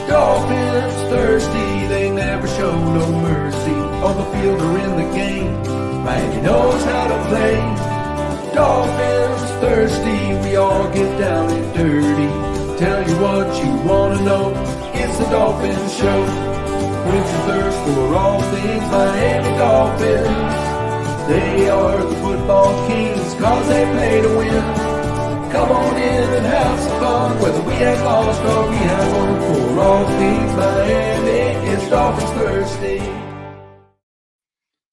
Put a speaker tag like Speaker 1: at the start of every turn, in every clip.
Speaker 1: Dolphins thirsty, they never show no mercy. On the field or in the game, Miami knows how to play. Dolphins thirsty, we all get down and dirty. Tell you what you wanna know, it's the Dolphins Show. Quench your thirst for all things Miami Dolphins. They are the football kings, cause they play to win. Come on in and have some fun, whether we have lost or we have won. For all things Miami, it's Dolphins Thursday.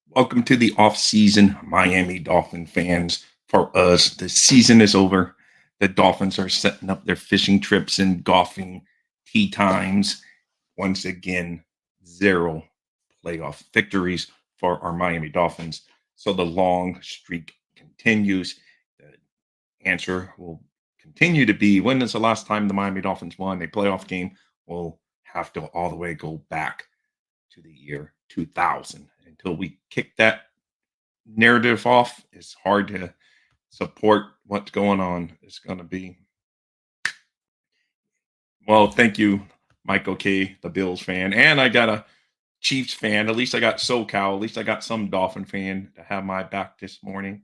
Speaker 2: Welcome to the off-season, Miami Dolphin fans. For us, the season is over. The Dolphins are setting up their fishing trips and golfing tee times. Once again, 0 playoff victories for our Miami Dolphins. So the long streak continues. The answer will continue to be, when is the last time the Miami Dolphins won a playoff game? We'll have to all the way go back to the year 2000. Until we kick that narrative off, it's hard to support what's going on. It's going to be, well, thank you, Michael K., the Bills fan. And I got a Chiefs fan. At least I got SoCal. At least I got some Dolphin fan to have my back this morning.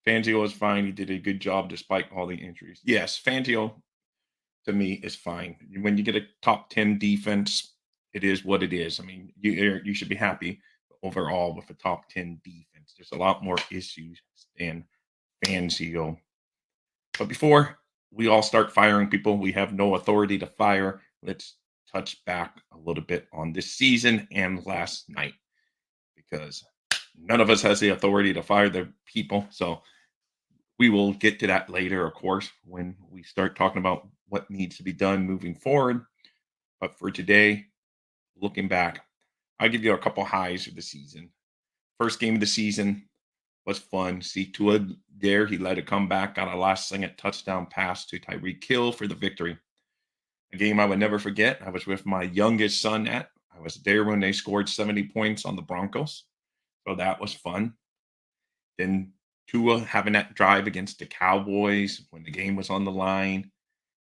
Speaker 2: Fangio is fine. He did a good job despite all the injuries. Yes, Fangio, to me, is fine. When you get a top 10 defense, it is what it is. I mean, you should be happy overall with a top 10 defense. There's a lot more issues than Fangio. But before we all start firing people we have no authority to fire, let's touch back a little bit on this season and last night, because none of us has the authority to fire the people. So we will get to that later, of course, when we start talking about what needs to be done moving forward. But for today, looking back, I'll give you a couple highs of the season. First game of the season was fun. See Tua there. He led a comeback, got a last-second touchdown pass to Tyreek Hill for the victory. A game I would never forget. I was with my youngest son I was there when they scored 70 points on the Broncos. So that was fun. Then Tua having that drive against the Cowboys when the game was on the line.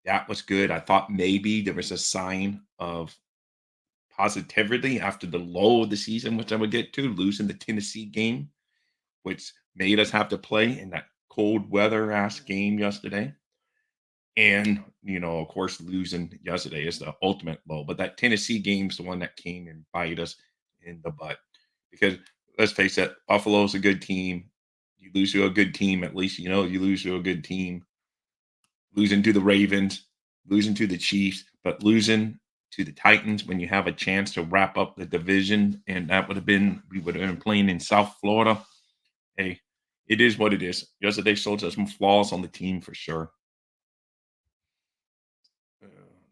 Speaker 2: That was good. I thought maybe there was a sign of positivity after the low of the season, which I would get to, losing the Tennessee game, which made us have to play in that cold weather ass game yesterday. And, of course, losing yesterday is the ultimate low. But that Tennessee game's the one that came and bite us in the butt. Because let's face it, Buffalo's a good team. You lose to a good team, at least you lose to a good team. Losing to the Ravens, losing to the Chiefs, but losing to the Titans when you have a chance to wrap up the division, and we would have been playing in South Florida. Hey, it is what it is. Yesterday showed us some flaws on the team for sure.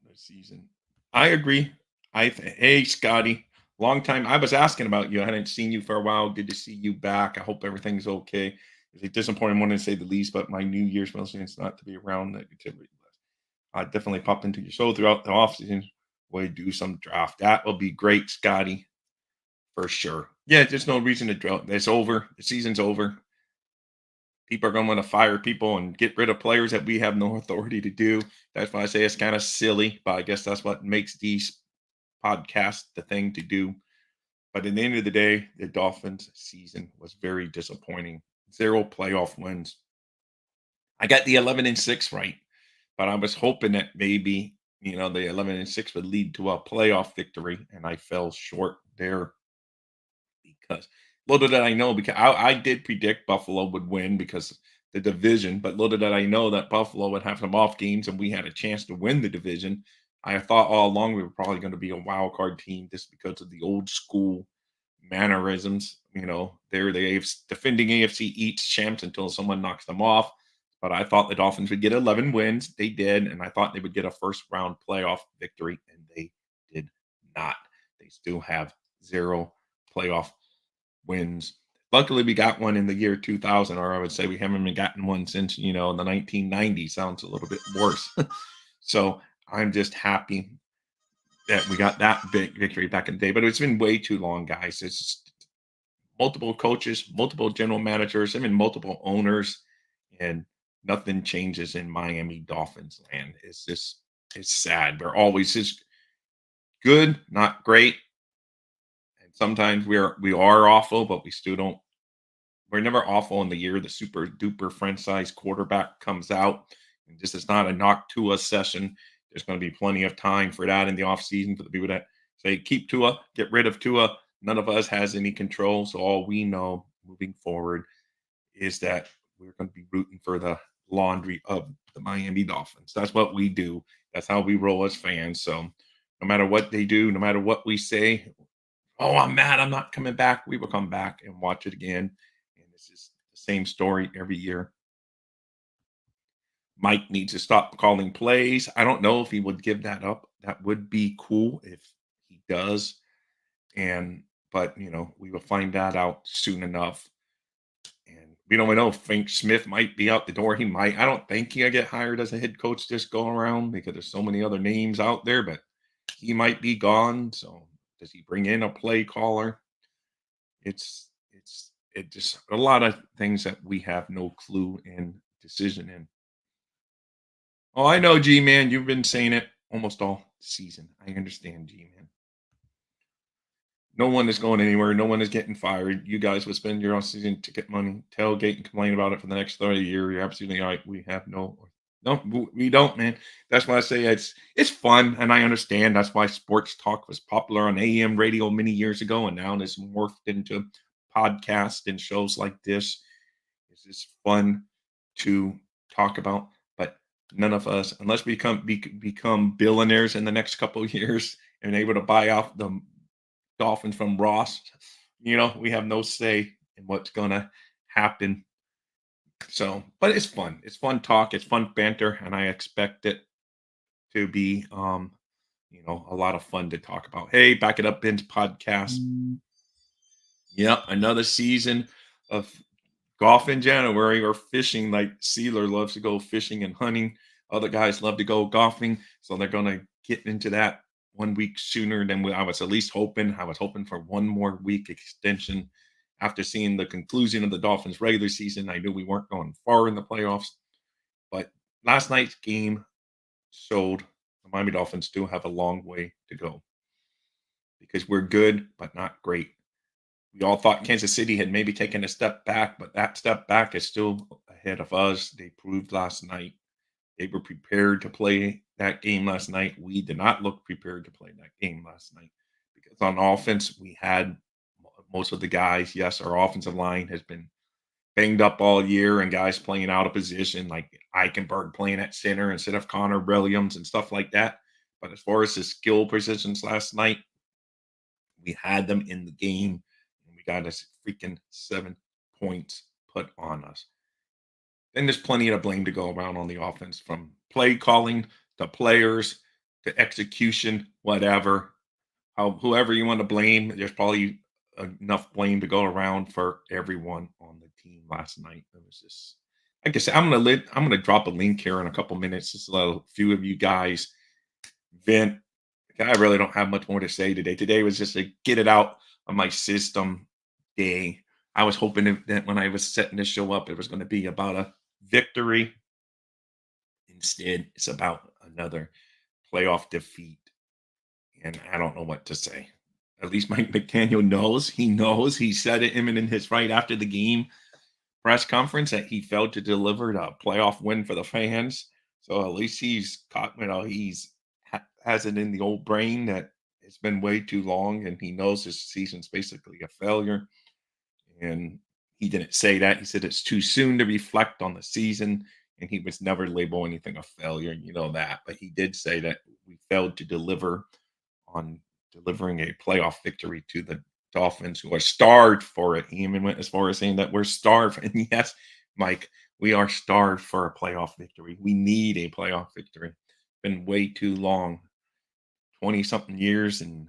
Speaker 2: This season, I agree. Hey, Scotty, long time. I was asking about you. I hadn't seen you for a while. Good to see you back. I hope everything's okay. It's a disappointing one to say the least, but my New Year's resolution is not to be around negativity. I definitely popped into your show throughout the offseason. We do some draft. That will be great, Scotty, for sure. Yeah, there's no reason to drill. It's over. The season's over. People are going to want to fire people and get rid of players that we have no authority to do. That's why I say it's kind of silly, but I guess that's what makes these podcasts the thing to do. But at the end of the day, the Dolphins season was very disappointing. 0 playoff wins. I got the 11-6 right, but I was hoping that maybe the 11-6 would lead to a playoff victory, and I fell short there because little did I know, because I did predict Buffalo would win because the division, but little did I know that Buffalo would have some off games and we had a chance to win the division. I thought all along we were probably going to be a wild card team just because of the old school mannerisms. They're the defending AFC East champs until someone knocks them off. But I thought the Dolphins would get 11 wins. They did. And I thought they would get a first round playoff victory, and they did not. They still have 0 playoff wins. Luckily, we got one in the year 2000, or I would say we haven't been gotten one since, the 1990s. Sounds a little bit worse. So I'm just happy that we got that big victory back in the day. But it's been way too long, guys. It's just multiple coaches, multiple general managers, even multiple owners, and nothing changes in Miami Dolphins land. It's sad. We're always just good, not great. And sometimes we are awful, but we still don't we're never awful in the year the super duper franchise quarterback comes out. And this is not a knock Tua session. There's going to be plenty of time for that in the offseason for the people that say keep Tua, get rid of Tua. None of us has any control. So all we know moving forward is that we're going to be rooting for the laundry of the Miami Dolphins. That's what we do. That's how we roll as fans. So no matter what they do, no matter what we say, oh, I'm mad, I'm not coming back. We will come back and watch it again. And this is the same story every year. Mike needs to stop calling plays. I don't know if he would give that up. That would be cool if he does. And but we will find that out soon enough. And we don't know if Frank Smith might be out the door. He might. I don't think he'll get hired as a head coach just go around because there's so many other names out there, but he might be gone. So does he bring in a play caller? It just a lot of things that we have no clue and decision in. Oh, I know, G man. You've been saying it almost all season. I understand, G man. No one is going anywhere. No one is getting fired. You guys will spend your off-season ticket money, tailgate, and complain about it for the next 30 years. You're absolutely right. We have no, we don't, man. That's why I say it's fun, and I understand. That's why sports talk was popular on AM radio many years ago, and now it's morphed into podcasts and shows like this. It's just fun to talk about, but none of us, unless we become billionaires in the next couple of years and able to buy off the Dolphins from Ross, we have no say in what's gonna happen. So, but it's fun. It's fun talk. It's fun banter, and I expect it to be, a lot of fun to talk about. Hey, back it up, Ben's podcast. Yep, another season of golf in January or fishing. Like Sealer loves to go fishing and hunting. Other guys love to go golfing, so they're gonna get into that 1 week sooner than I was at least hoping. I was hoping for one more week extension. After seeing the conclusion of the Dolphins' regular season, I knew we weren't going far in the playoffs. But last night's game showed the Miami Dolphins still have a long way to go because we're good, but not great. We all thought Kansas City had maybe taken a step back, but that step back is still ahead of us. They proved last night they were prepared to play that game last night. We did not look prepared to play that game last night because on offense, we had most of the guys. Yes, our offensive line has been banged up all year and guys playing out of position, like Eichenberg playing at center instead of Connor Williams and stuff like that. But as far as the skill positions last night, we had them in the game and we got us freaking 7 points put on us. And there's plenty of blame to go around on the offense from play calling to players to execution, whatever. Whoever you want to blame, there's probably enough blame to go around for everyone on the team last night. It was just, like I said, I'm gonna drop a link here in a couple minutes. Just to let a few of you guys vent. I really don't have much more to say today. Today was just a get it out of my system day. I was hoping that when I was setting this show up, it was going to be about a victory. Instead, it's about another playoff defeat. And I don't know what to say. At least Mike McDaniel knows. He knows. He said it in his right after the game press conference that he failed to deliver the playoff win for the fans. So at least he's caught, has it in the old brain that it's been way too long and he knows this season's basically a failure. And he didn't say that. He said it's too soon to reflect on the season, and he was never label anything a failure. You know that. But he did say that we failed to deliver on delivering a playoff victory to the Dolphins, who are starved for it. He even went as far as saying that we're starved. And yes, Mike, we are starved for a playoff victory. We need a playoff victory. Been way too long, 20 something years, and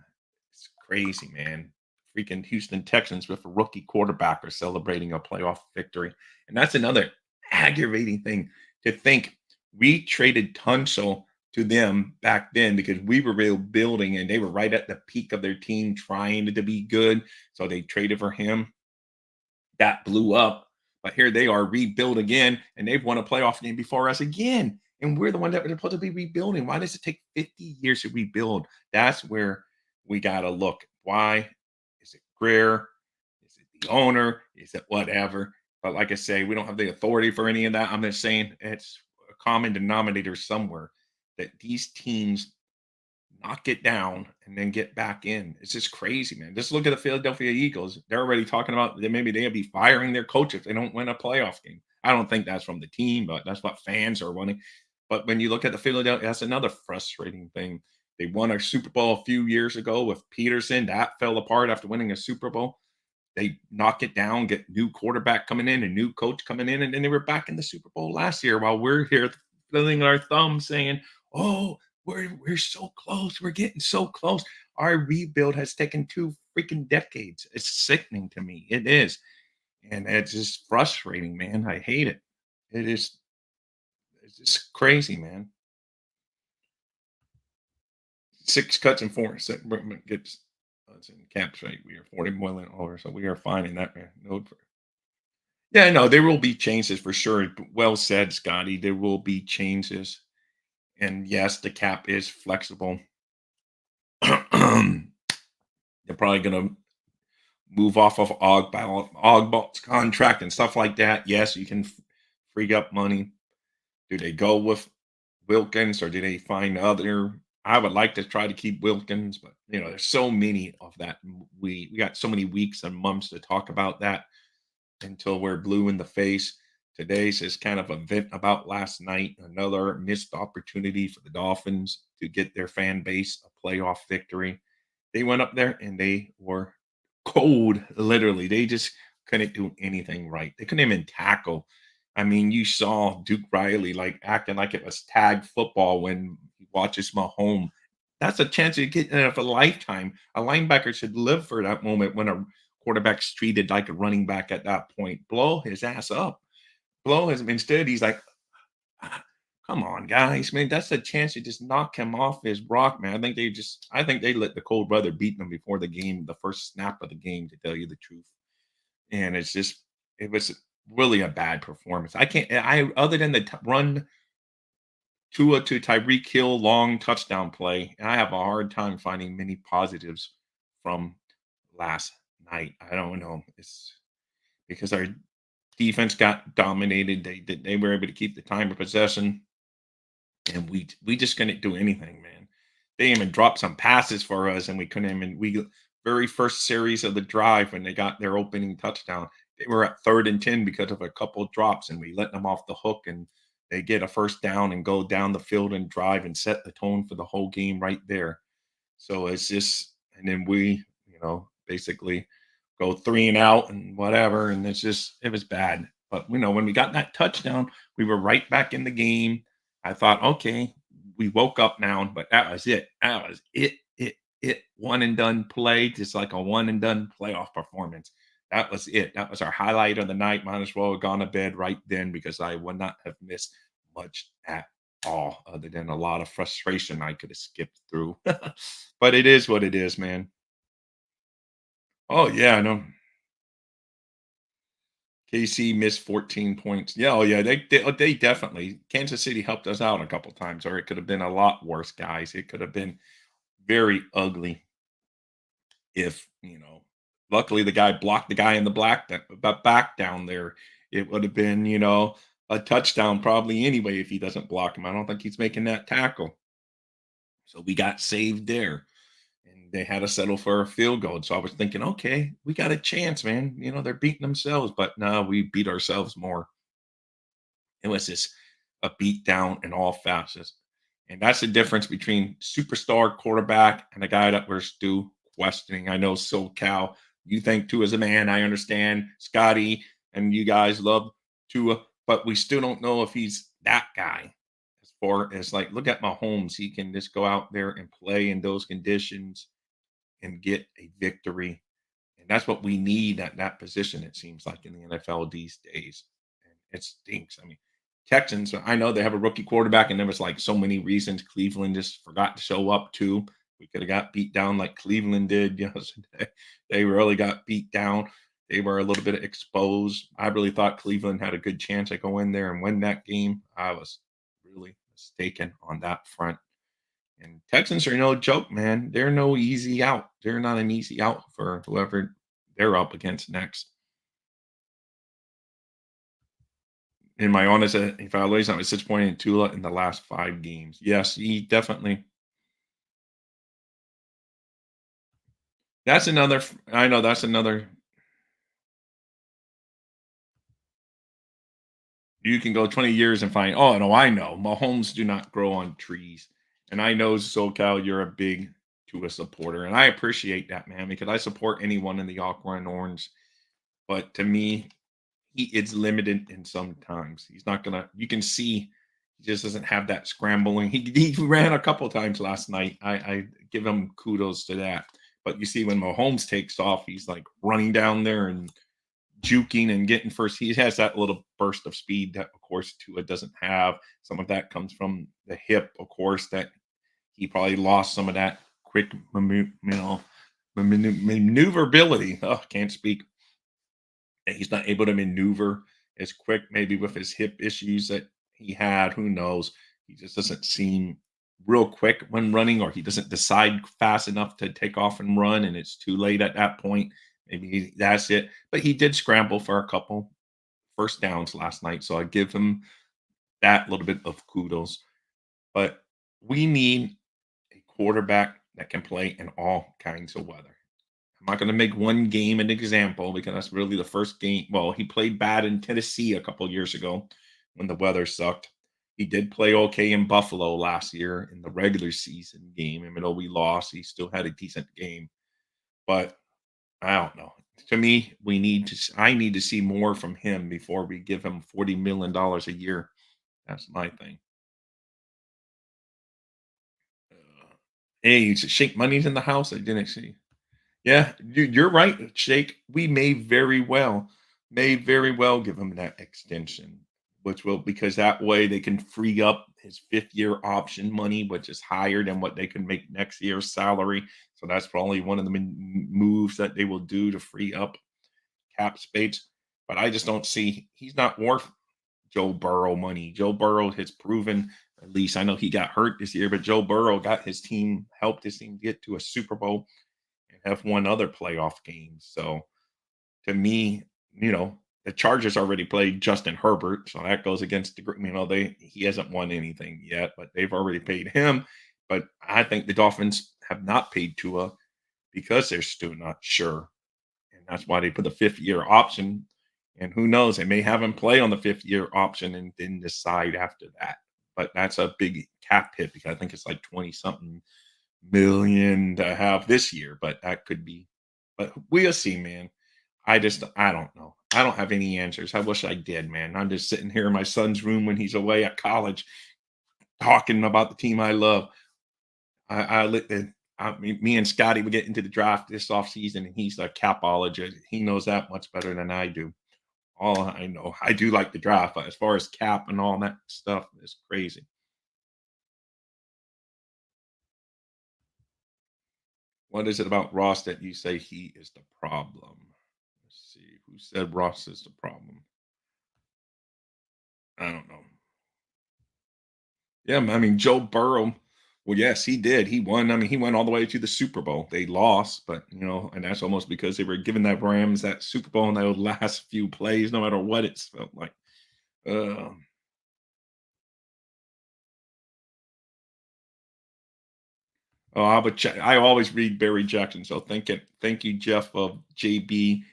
Speaker 2: it's crazy, man. Freaking Houston Texans with a rookie quarterback are celebrating a playoff victory. And that's another aggravating thing to think we traded Tunsil to them back then because we were building and they were right at the peak of their team trying to be good. So they traded for him. That blew up. But here they are rebuilt again, and they've won a playoff game before us again. And we're the one that we're supposed to be rebuilding. Why does it take 50 years to rebuild? That's where we got to look. Why? Is it Greer? Is it the owner? Is it whatever? But like I say, we don't have the authority for any of that. I'm just saying it's a common denominator somewhere that these teams knock it down and then get back in. It's just crazy, man. Just look at the Philadelphia Eagles. They're already talking about that maybe they'll be firing their coach if they don't win a playoff game. I don't think that's from the team, but that's what fans are wanting. But when you look at the Philadelphia, that's another frustrating thing. They won a Super Bowl a few years ago with Peterson. That fell apart after winning a Super Bowl. They knock it down, get new quarterback coming in, a new coach coming in, and then they were back in the Super Bowl last year while we're here filling our thumbs saying, "Oh, we're so close. We're getting so close." Our rebuild has taken 2 freaking decades. It's sickening to me. It is. And it's just frustrating, man. I hate it. It is it's just crazy, man. 6 cuts and 4 gets us in caps right. We are 40 million over, so we are fine in that man. No. Yeah, no, there will be changes for sure. Well said, Scotty. There will be changes. And yes, the cap is flexible. They're probably going to move off of Ogbalt's contract and stuff like that. Yes, you can free up money. Do they go with Wilkins or do they find other? I would like to try to keep Wilkins, but there's so many of that. We got so many weeks and months to talk about that until we're blue in the face. Today's is kind of a vent about last night, another missed opportunity for the Dolphins to get their fan base a playoff victory. They went up there and they were cold, literally. They just couldn't do anything right. They couldn't even tackle. I mean, you saw Duke Riley like acting like it was tag football when he watches Mahomes. That's a chance you get of a lifetime. A linebacker should live for that moment when a quarterback's treated like a running back at that point. Blow his ass up. Blow his instead, he's like, "Ah, come on, guys, man. That's a chance to just knock him off his rock, man." I think they let the cold weather beat them before the game, the first snap of the game, to tell you the truth. And it was really a bad performance. Other than the run Tua to Tyreek Hill long touchdown play, I have a hard time finding many positives from last night. I don't know. It's because our defense got dominated. They were able to keep the time of possession, and we just couldn't do anything, man. They even dropped some passes for us, and we couldn't even we very first series of the drive when they got their opening touchdown. They were at 3rd and 10 because of a couple drops, and we let them off the hook, and they get a first down and go down the field and drive and set the tone for the whole game right there. So it's just, and then we, basically go 3 and out and whatever. And it was bad. But, when we got that touchdown, we were right back in the game. I thought, okay, we woke up now, but that was it. That was it. One and done play, just like a one and done playoff performance. That was it. That was our highlight of the night. Might as well have gone to bed right then because I would not have missed much at all, other than a lot of frustration I could have skipped through. But it is what it is, man. Oh yeah, I know. KC missed 14 points. Yeah, oh yeah, they definitely Kansas City helped us out a couple times, or it could have been a lot worse, guys. It could have been very ugly if luckily the guy blocked the guy in the back down there. It would have been a touchdown probably anyway if he doesn't block him. I don't think he's making that tackle. So we got saved there. And they had to settle for a field goal. So I was thinking, okay, we got a chance, man. They're beating themselves, but no, we beat ourselves more. It was just a beat down in all facets. And that's the difference between superstar quarterback and a guy that we're still questioning. I know SoCal, you think Tua is a man. I understand Scotty and you guys love Tua, but we still don't know if he's that guy. As far as like, look at Mahomes. He can just go out there and play in those conditions and get a victory. And that's what we need at that position, it seems like, in the NFL these days. And it stinks. I mean, Texans, I know they have a rookie quarterback, and there was like so many reasons Cleveland just forgot to show up too. We could have got beat down like Cleveland did yesterday. They really got beat down. They were a little bit exposed. I really thought Cleveland had a good chance to go in there and win that game. I was really mistaken on that front. And Texans are no joke, man. They're no easy out. They're not an easy out for whoever they're up against next. In my honest evaluation, I was disappointed in Tula in the last 5 games. Yes, he definitely. That's another. I know that's another. You can go 20 years and find. Oh no, I know. Mahomes do not grow on trees, and I know SoCal. You're a big Tua supporter, and I appreciate that, man, because I support anyone in the aqua and orange. But to me, he is limited in sometimes. He's not gonna. You can see he just doesn't have that scrambling. He ran a couple times last night. I give him kudos to that. But you see when Mahomes takes off, he's like running down there and juking and getting first. He has that little burst of speed that, of course, Tua doesn't have. Some of that comes from the hip, of course. That he probably lost some of that quick, maneuverability. Oh, can't speak, and he's not able to maneuver as quick, maybe with his hip issues that he had. Who knows? He just doesn't seem real quick when running, or he doesn't decide fast enough to take off and run, and it's too late at that point. Maybe that's it. But he did scramble for a couple first downs last night, so I give him that little bit of kudos. But we need a quarterback that can play in all kinds of weather. I'm not going to make one game an example because that's really the first game. Well, he played bad in Tennessee a couple years ago when the weather sucked. He did play okay in Buffalo last year in the regular season game. Even though we lost, he still had a decent game. But I don't know. To me, we need to. I need to see more from him before we give him $40 million a year. That's my thing. Hey, Shake Money's in the house. I didn't see. Yeah, you're right, Shake. We may very well give him that extension, which will because that way they can free up his 5th year option money, which is higher than what they can make next year's salary. So that's probably one of the moves that they will do to free up cap space. But I just don't see he's not worth Joe Burrow money. Joe Burrow has proven, at least I know he got hurt this year, but Joe Burrow got his team, helped his team get to a Super Bowl and have won other playoff games. So to me, the Chargers already played Justin Herbert, so that goes against the they he hasn't won anything yet, but they've already paid him. But I think the Dolphins have not paid Tua because they're still not sure, and that's why they put the 5th year option. And who knows, they may have him play on the 5th year option and then decide after that. But that's a big cap hit because I think it's like 20 something million to have this year, but that could be. But we'll see, man. I don't know. I don't have any answers. I wish I did, man. I'm just sitting here in my son's room when he's away at college, talking about the team I love. I, li- me and Scotty would get into the draft this offseason, and he's a capologist. He knows that much better than I do. All I know, I do like the draft, but as far as cap and all that stuff, it's crazy. What is it about Ross that you say he is the problem? Let's see. Who said Ross is the problem? I don't know. Yeah, I mean, Joe Burrow. Well, yes, he did. He won. I mean, he went all the way to the Super Bowl. They lost, but and that's almost because they were giving that Rams that Super Bowl in those last few plays, no matter what it's felt like. Um, oh, I always read Barry Jackson. So thank you, Jeff of JB.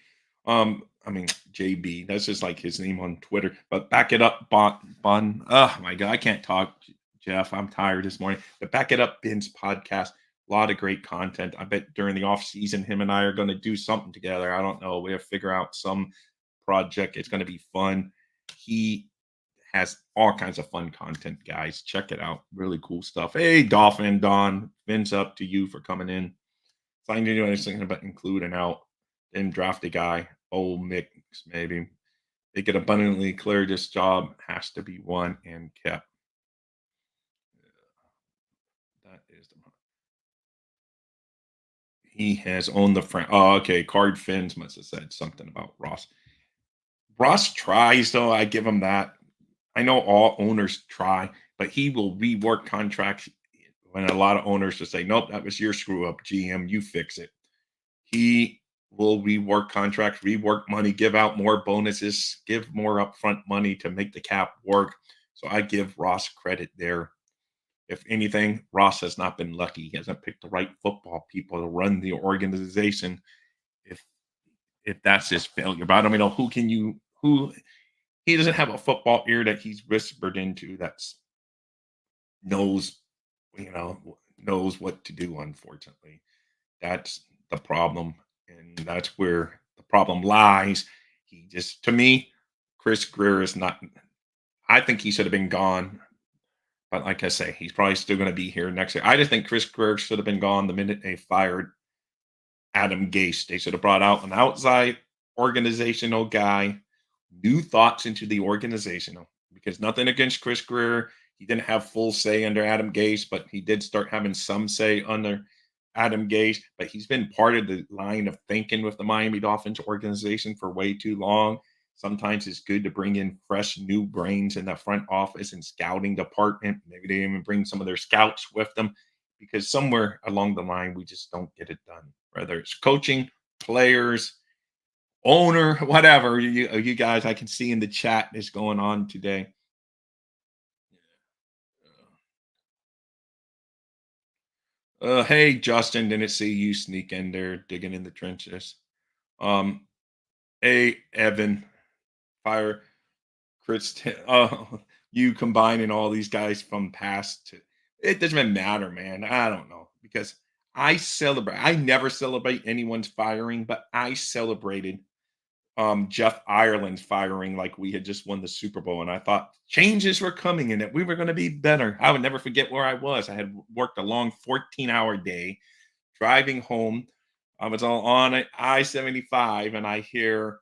Speaker 2: I mean JB. That's just like his name on Twitter. But back it up, Bun. Oh my God, I can't talk, Jeff. I'm tired this morning. But back it up, Ben's podcast. A lot of great content. I bet during the off season, him and I are going to do something together. I don't know. We'll figure out some project. It's going to be fun. He has all kinds of fun content, guys. Check it out. Really cool stuff. Hey, Dolphin Don, Vince, up to you for coming in. So I didn't do anything about including out. Then draft a guy, old mix maybe. They get abundantly clear this job has to be won and kept. That is the he has owned the front. Oh, okay. Card Fins must have said something about Ross. Ross tries though. I give him that. I know all owners try. but he will rework contracts when a lot of owners just say, "Nope, that was your screw up, GM. You fix it." He will rework contracts, rework money, give out more bonuses, give more upfront money to make the cap work. So I give Ross credit there. If anything, Ross has not been lucky. He hasn't picked the right football people to run the organization. If if that's his failure, but I don't know who he doesn't have a football ear that he's whispered into that's knows knows what to do. Unfortunately, that's the problem, and that's where the problem lies. He just, to me, Chris Greer is not. I think he should have been gone. But like I say, he's probably still going to be here next year. I just think Chris Greer should have been gone the minute they fired Adam Gase. They should have brought out an outside organizational guy, new thoughts into the organizational. Because nothing against Chris Greer, he didn't have full say under Adam Gase, but he did start having some say under Adam Gase. But he's been part of the line of thinking with the Miami Dolphins organization for way too long. Sometimes it's good to bring in fresh new brains in the front office and scouting department. Maybe they even bring some of their scouts with them because somewhere along the line we just don't get it done. Whether it's coaching, players, owner, whatever. You guys, I can see in the chat is going on today. Hey Justin, didn't see you sneak in there digging in the trenches. Um, hey Evan, fire Chris. You combining all these guys from past to it doesn't even matter, man. I don't know because I celebrate. I never celebrate anyone's firing, but I celebrated Jeff Ireland's firing like we had just won the Super Bowl, and I thought changes were coming and that we were going to be better. I would never forget where I was. I had worked a long 14-hour day driving home. I was on I-75, and I hear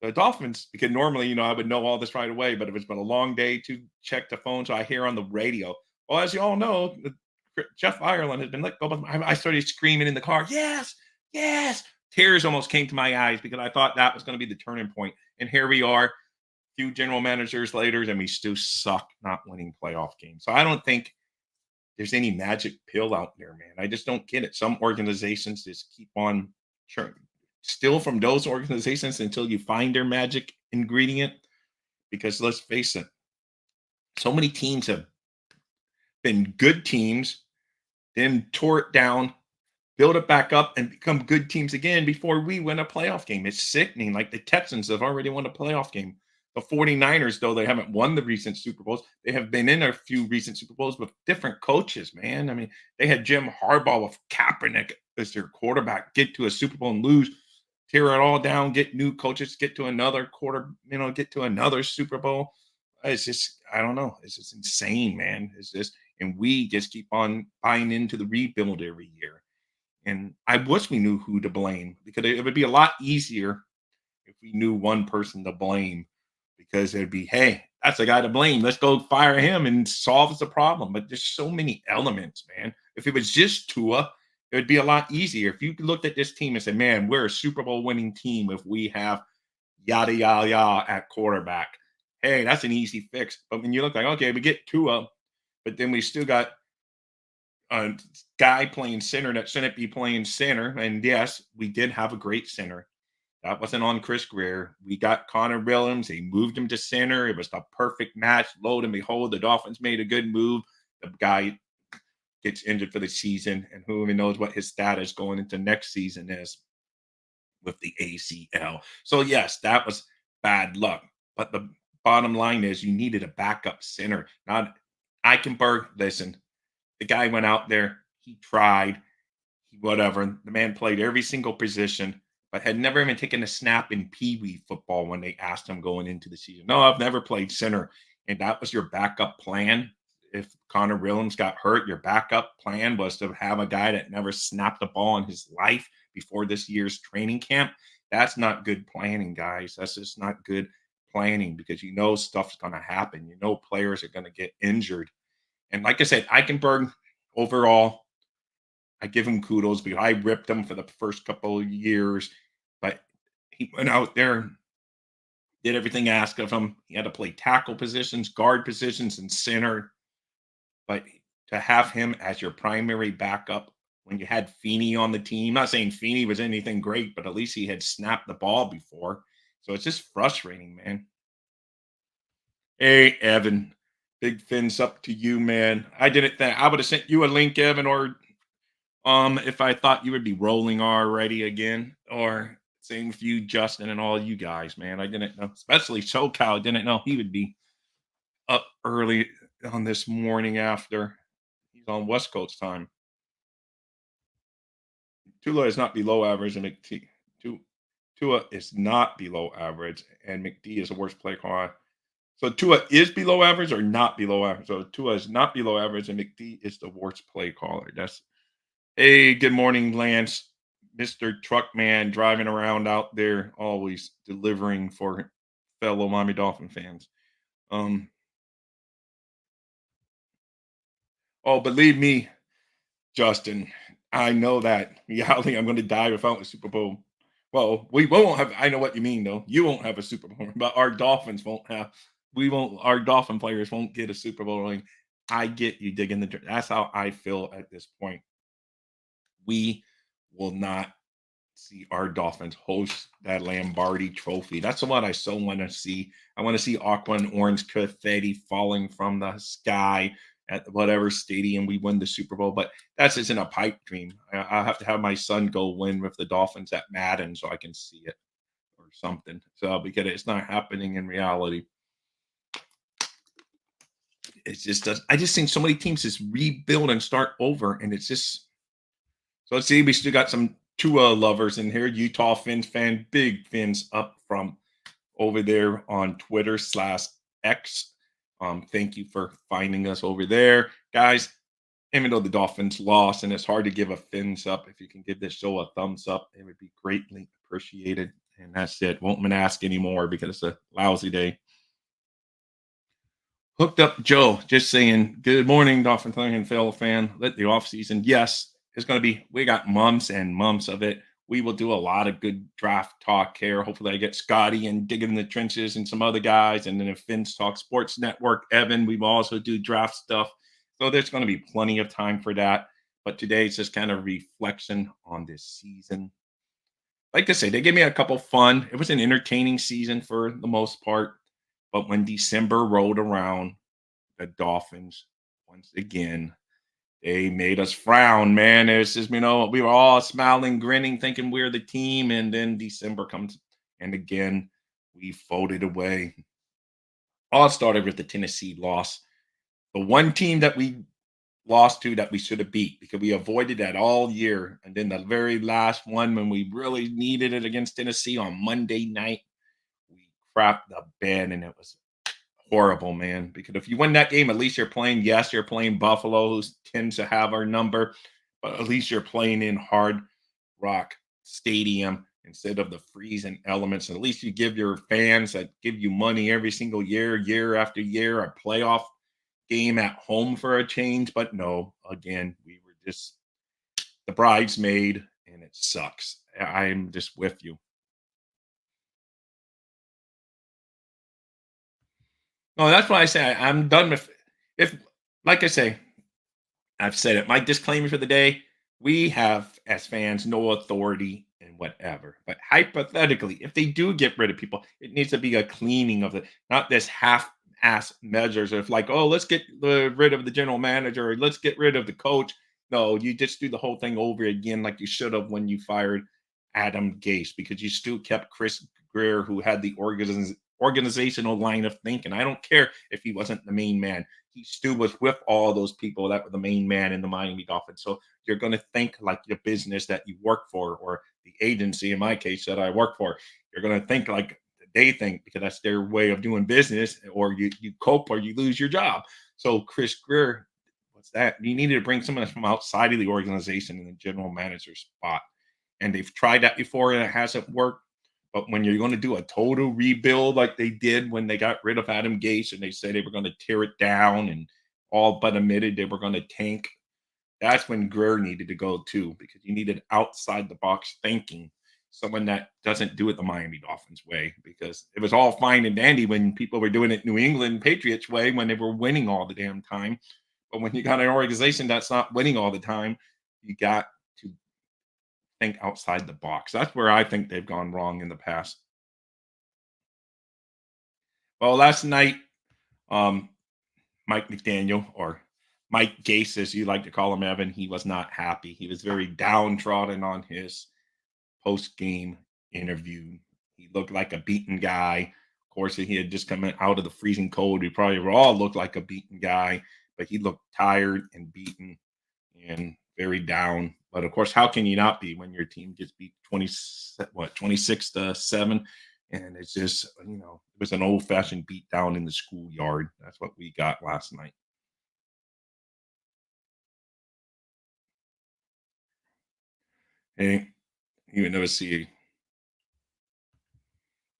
Speaker 2: the Dolphins because normally, I would know all this right away, but it was been a long day to check the phone. So I hear on the radio, well, as you all know, Jeff Ireland has been let go. But I started screaming in the car, yes, yes. Tears almost came to my eyes because I thought that was going to be the turning point. And here we are, few general managers later, and we still suck not winning playoff games. So I don't think there's any magic pill out there, man. I just don't get it. Some organizations just keep on churn, steal from those organizations until you find their magic ingredient. Because let's face it, so many teams have been good teams, then tore it down, build it back up, and become good teams again before we win a playoff game. It's sickening. Like the Texans have already won a playoff game. The 49ers, though they haven't won the recent Super Bowls, they have been in a few recent Super Bowls with different coaches, man. I mean, they had Jim Harbaugh with Kaepernick as their quarterback, get to a Super Bowl and lose, tear it all down, get new coaches, get to another get to another Super Bowl. It's just, I don't know. It's just insane, man. It's just, and we just keep on buying into the rebuild every year. And I wish we knew who to blame because it would be a lot easier if we knew one person to blame because it'd be, hey, that's the guy to blame. Let's go fire him and solves the problem. But there's so many elements, man. If it was just Tua, it would be a lot easier. If you looked at this team and said, man, we're a Super Bowl winning team if we have yada, yada, yada at quarterback. Hey, that's an easy fix. But when you look like, okay, we get Tua, but then we still got a guy playing center that shouldn't be playing center. And yes, we did have a great center. That wasn't on Chris Greer. We got Connor Williams. He moved him to center. It was the perfect match. Lo and behold, the Dolphins made a good move. The guy gets injured for the season, and who even knows what his status going into next season is with the ACL. So, yes, that was bad luck. But the bottom line is you needed a backup center. Not Eichenberg, listen, the guy went out there, he tried, whatever. The man played every single position, but had never even taken a snap in Pee Wee football when they asked him going into the season. No, I've never played center. And that was your backup plan. If Connor Williams got hurt, your backup plan was to have a guy that never snapped a ball in his life before this year's training camp. That's not good planning, guys. That's just not good planning because you know stuff's going to happen. You know players are going to get injured. And like I said, Eichenberg overall, I give him kudos because I ripped him for the first couple of years, but he went out there, did everything asked of him. He had to play tackle positions, guard positions, and center. but to have him as your primary backup when you had Feeney on the team, not saying Feeney was anything great, but at least he had snapped the ball before. So it's just frustrating, man. Hey, Evan. Big fins up to you, man. I didn't think I would have sent you a link, Evan, or if I thought you would be rolling already again, or same with you, Justin, and all you guys, man. I didn't know, especially SoCal. I didn't know he would be up early on this morning after he's on West Coast time. Tua is not below average, and Tua is not below average, and McD is the worst play caller. So Tua is below average or not below average. So Tua is not below average, and McD is the worst play caller. That's Hey, good morning, Lance, Mr. Truckman, driving around out there, always delivering for fellow Miami Dolphin fans. Um, oh, believe me, Justin, I know that reality. I'm going to die without a Super Bowl. Well, we won't have. I know what you mean, though. You won't have a Super Bowl, but our Dolphins won't have. We won't. Our Dolphin players won't get a Super Bowl ring. I get you digging the dirt. That's how I feel at this point. We will not see our Dolphins host that Lombardi Trophy. That's what I so want to see. I want to see aqua and orange confetti falling from the sky at whatever stadium we win the Super Bowl. But that's isn't a pipe dream. I have to have my son go win with the Dolphins at Madden so I can see it or something. So because it's not happening in reality. It's just I just think so many teams just rebuild and start over, and it's just so let's see. We still got some Tua lovers in here. Utah Fins fan, big Fins up from over there on Twitter / X. Thank you for finding us over there, guys. Even though the Dolphins lost, and it's hard to give a Fins up, if you can give this show a thumbs up, it would be greatly appreciated. And that's it. Won't ask anymore because it's a lousy day. Hooked up Joe, just saying, good morning, Dolphin and Phil fan. Let the offseason. Yes, it's going to be, we got months and months of it. We will do a lot of good draft talk here. Hopefully, I get Scotty and digging in the trenches and some other guys. And then if Fins Talk Sports Network, Evan, we will also do draft stuff. So there's going to be plenty of time for that. But today it's just kind of reflection on this season. Like I say, they gave me a couple fun. It was an entertaining season for the most part. But when December rolled around, the Dolphins, once again, they made us frown, man. It's just, we were all smiling, grinning, thinking we're the team. And then December comes, and again, we folded away. All started with the Tennessee loss. The one team that we lost to that we should have beat because we avoided that all year. And then the very last one, when we really needed it against Tennessee on Monday night, we crapped the bed, and it was horrible, man. Because if you win that game, at least you're playing. Yes, you're playing Buffalo, who tends to have our number, but at least you're playing in Hard Rock Stadium instead of the freezing elements. And at least you give your fans that give you money every single year, year after year, a playoff game at home for a change. But no, again, we were just the bridesmaid, and it sucks. I'm just with you. No, that's why I say I'm done with if like I say, I've said it. My disclaimer for the day, we have as fans no authority in whatever. But hypothetically, if they do get rid of people, it needs to be a cleaning of it, not this half-ass measures of like, oh, let's get rid of the general manager, or let's get rid of the coach. No, you just do the whole thing over again like you should have when you fired Adam Gase, because you still kept Chris Greer, who had the organizational line of thinking. I don't care if he wasn't the main man. He still was with all those people that were the main man in the Miami Dolphins. So you're going to think like your business that you work for, or the agency, in my case, that I work for. You're going to think like they think, because that's their way of doing business, or you cope or you lose your job. So Chris Greer, what's that? You needed to bring someone from outside of the organization in the general manager spot. And they've tried that before and it hasn't worked. But when you're going to do a total rebuild like they did when they got rid of Adam Gase and they said they were going to tear it down and all but admitted they were going to tank, that's when Greer needed to go too, because you needed outside the box thinking, someone that doesn't do it the Miami Dolphins way, because it was all fine and dandy when people were doing it New England Patriots way when they were winning all the damn time. But when you got an organization that's not winning all the time, you got to think outside the box. That's where I think they've gone wrong in the past. Well, last night, um, Mike McDaniel, or Mike Gase, as you like to call him, Evan, he was not happy. He was very downtrodden on his post game interview. He looked like a beaten guy. Of course, he had just come out of the freezing cold. We probably all looked like a beaten guy, but he looked tired and beaten and very down. But of course, how can you not be when your team gets beat 26-7? And it's just, it was an old fashioned beat down in the schoolyard. That's what we got last night. Hey, you would never see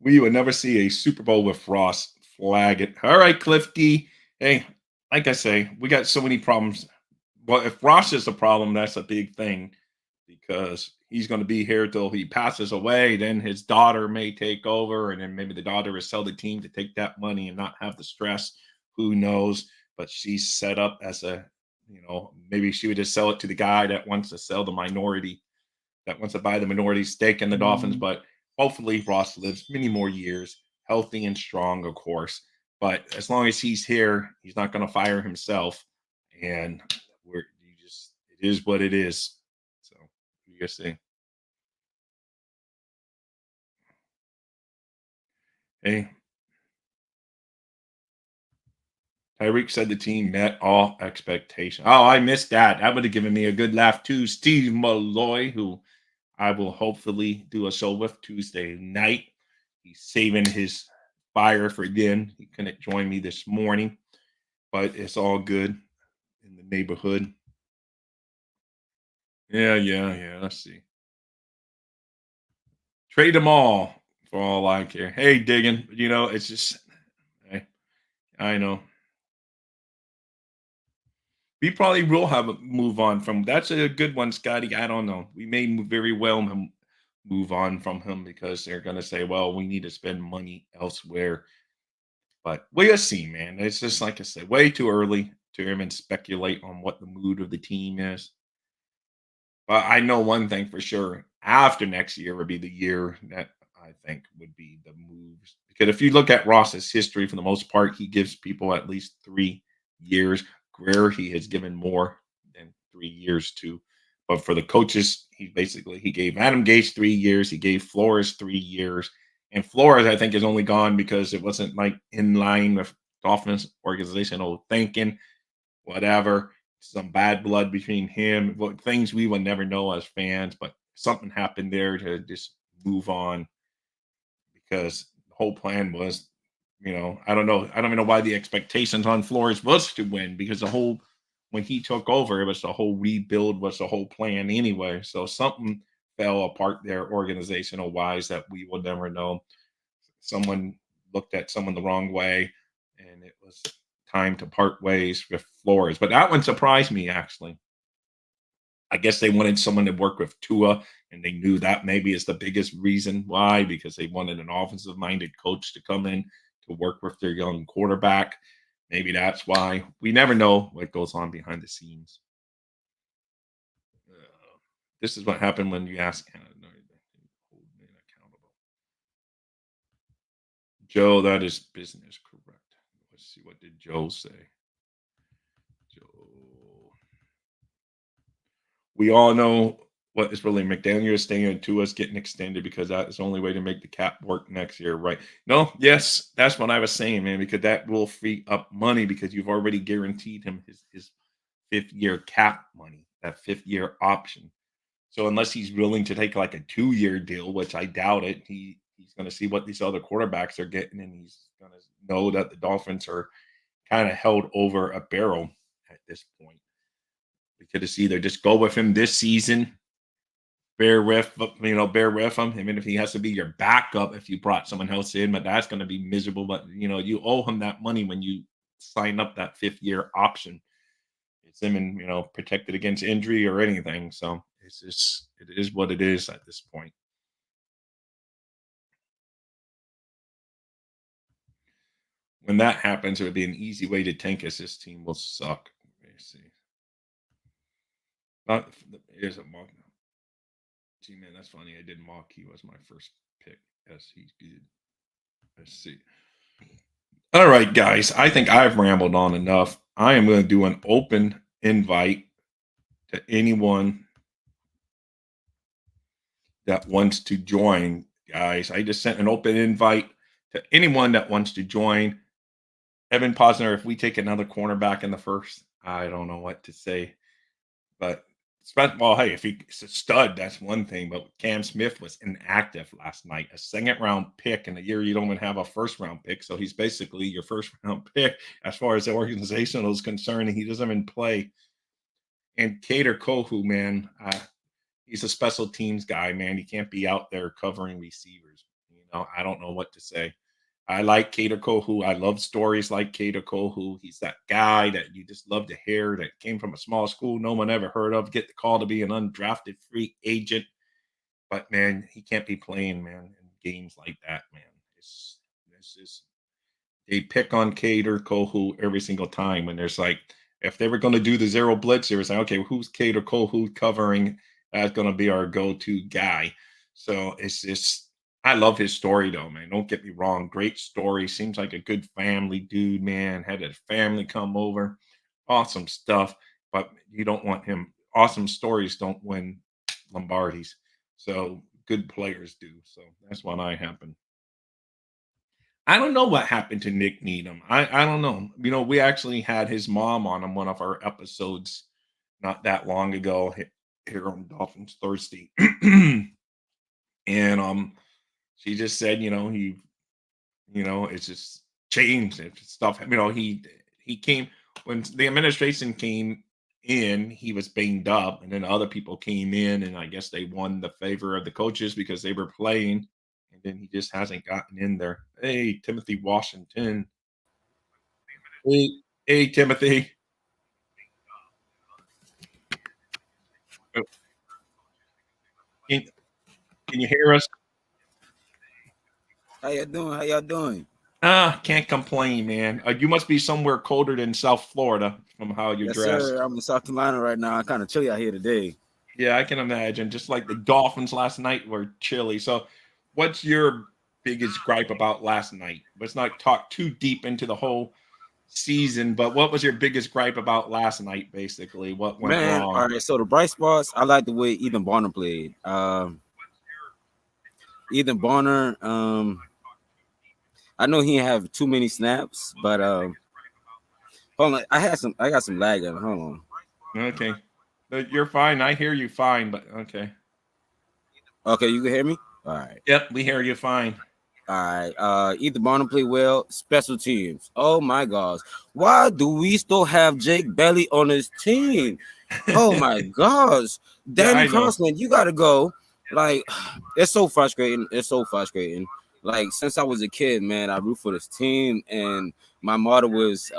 Speaker 2: we would never see a Super Bowl with Frost flag it. All right, Cliff D. Hey, like I say, we got so many problems. Well, if Ross is a problem, that's a big thing because he's going to be here till he passes away. Then his daughter may take over, and then maybe the daughter will sell the team to take that money and not have the stress. Who knows? But she's set up as maybe she would just sell it to the guy that wants to sell the minority, that wants to buy the minority stake in the Dolphins.
Speaker 3: Mhm.
Speaker 2: But hopefully, Ross lives many more years, healthy and strong, of course. But as long as he's here, he's not going to fire himself. And it is what it is. So you guys say, hey, Tyreek said the team met all expectations. Oh, I missed that. That would have given me a good laugh too. Steve Malloy, who I will hopefully do a show with Tuesday night. He's saving his fire for again. He couldn't join me this morning, but it's all good in the neighborhood. Yeah, yeah, yeah. Let's see. Trade them all for all I care. Hey, digging. It's just, I know. We probably will have a move on from. That's a good one, Scotty. I don't know. We may very well move on from him because they're going to say, well, we need to spend money elsewhere. But we'll see, man. It's just like I said, way too early to even speculate on what the mood of the team is. But I know one thing for sure. After next year would be the year that I think would be the moves. Because if you look at Ross's history, for the most part, he gives people at least 3 years. Greer, he has given more than 3 years to. But for the coaches, he gave Adam Gase 3 years. He gave Flores 3 years. And Flores, I think, is only gone because it wasn't like in line with Dolphins organizational thinking, whatever, some bad blood between him, things we will never know as fans, but something happened there to just move on because the whole plan was, I don't know. I don't even know why the expectations on Flores was to win because when he took over, it was the whole rebuild was the whole plan anyway. So something fell apart there organizational wise that we will never know. Someone looked at someone the wrong way, and it was time to part ways with Flores. But that one surprised me actually. I guess they wanted someone to work with Tua, and they knew that maybe is the biggest reason why, because they wanted an offensive minded coach to come in to work with their young quarterback. Maybe that's why. We never know what goes on behind the scenes. This is what happened when you ask Canada. Hold me accountable. Joe, that is business correct. Let's see, what did Joe say? Joe. We all know what is really McDaniel is staying to us getting extended because that is the only way to make the cap work next year, right? No, yes, that's what I was saying, man, because that will free up money because you've already guaranteed him his 5th year cap money, that 5th year option. So unless he's willing to take like a 2-year deal, which I doubt it, he's going to see what these other quarterbacks are getting, and he's going to know that the Dolphins are kind of held over a barrel at this point. We could have either just go with him this season, bear with him. I mean, if he has to be your backup, if you brought someone else in, but that's going to be miserable. But you owe him that money when you sign up that 5th year option. It's him and protected against injury or anything. So it is what it is at this point. When that happens, it would be an easy way to tank us. This team will suck. see. Not it is a mock. See, man, that's funny. I did mock. He was my first pick. Yes, he's good. Let's see. All right, guys. I think I've rambled on enough. I am going to do an open invite to anyone that wants to join, guys. I just sent an open invite to anyone that wants to join. Evan Posner, if we take another cornerback in the first, I don't know what to say. But well, hey, if he's a stud, that's one thing. But Cam Smith was inactive last night, a second-round pick in a year you don't even have a first-round pick. So he's basically your first-round pick as far as the organizational is concerned. And he doesn't even play. And Cater Kohu, man, he's a special teams guy, man. He can't be out there covering receivers. I don't know what to say. I like Cater Kohu. I love stories like Cater Kohu. He's that guy that you just love to hear that came from a small school no one ever heard of, get the call to be an undrafted free agent. But, man, he can't be playing, man, in games like that, man. It's just they pick on Cater Kohu every single time. And there's like, if they were going to do the zero blitz, they were saying, okay, who's Cater Kohu covering? That's going to be our go-to guy. So it's just, I love his story, though, man. Don't get me wrong. Great story. Seems like a good family dude, man. Had his family come over. Awesome stuff. But you don't want him. Awesome stories don't win Lombardis. So good players do. So that's what I happen. I don't know what happened to Nick Needham. I don't know. We actually had his mom on one of our episodes not that long ago here on Dolphins Thirsty. And she just said, it's just changed and stuff. He came when the administration came in, he was banged up, and then other people came in, and I guess they won the favor of the coaches because they were playing, and then he just hasn't gotten in there. Hey, Timothy Washington. Hey, Timothy. Oh, Can, can you hear us?
Speaker 3: How y'all doing? How y'all doing?
Speaker 2: Can't complain, man. You must be somewhere colder than South Florida from how you're
Speaker 3: Yes,
Speaker 2: dressed.
Speaker 3: sir. I'm in South Carolina right now. I kind of chilly out here today.
Speaker 2: Yeah, I can imagine. Just like the Dolphins last night were chilly. So, what's your biggest gripe about last night? Let's not talk too deep into the whole season, but what was your biggest gripe about last night, basically? What went
Speaker 3: Man,
Speaker 2: wrong?
Speaker 3: all right. So the bright spots, I like the way Ethan Bonner played. Ethan Bonner, I know he didn't have too many snaps, but hold on. I got some lag on. Hold on.
Speaker 2: Okay. You're fine. I hear you fine, but okay.
Speaker 3: Okay, you can hear me? All right.
Speaker 2: Yep, we hear you fine.
Speaker 3: All right. Ethan Bonner played well. Special teams. Oh my gosh. Why do we still have Jake Belly on his team? Oh my gosh. Danny Crossland, you gotta go. Like, it's so frustrating. It's so frustrating. Like, since I was a kid, man, I root for this team, and my motto was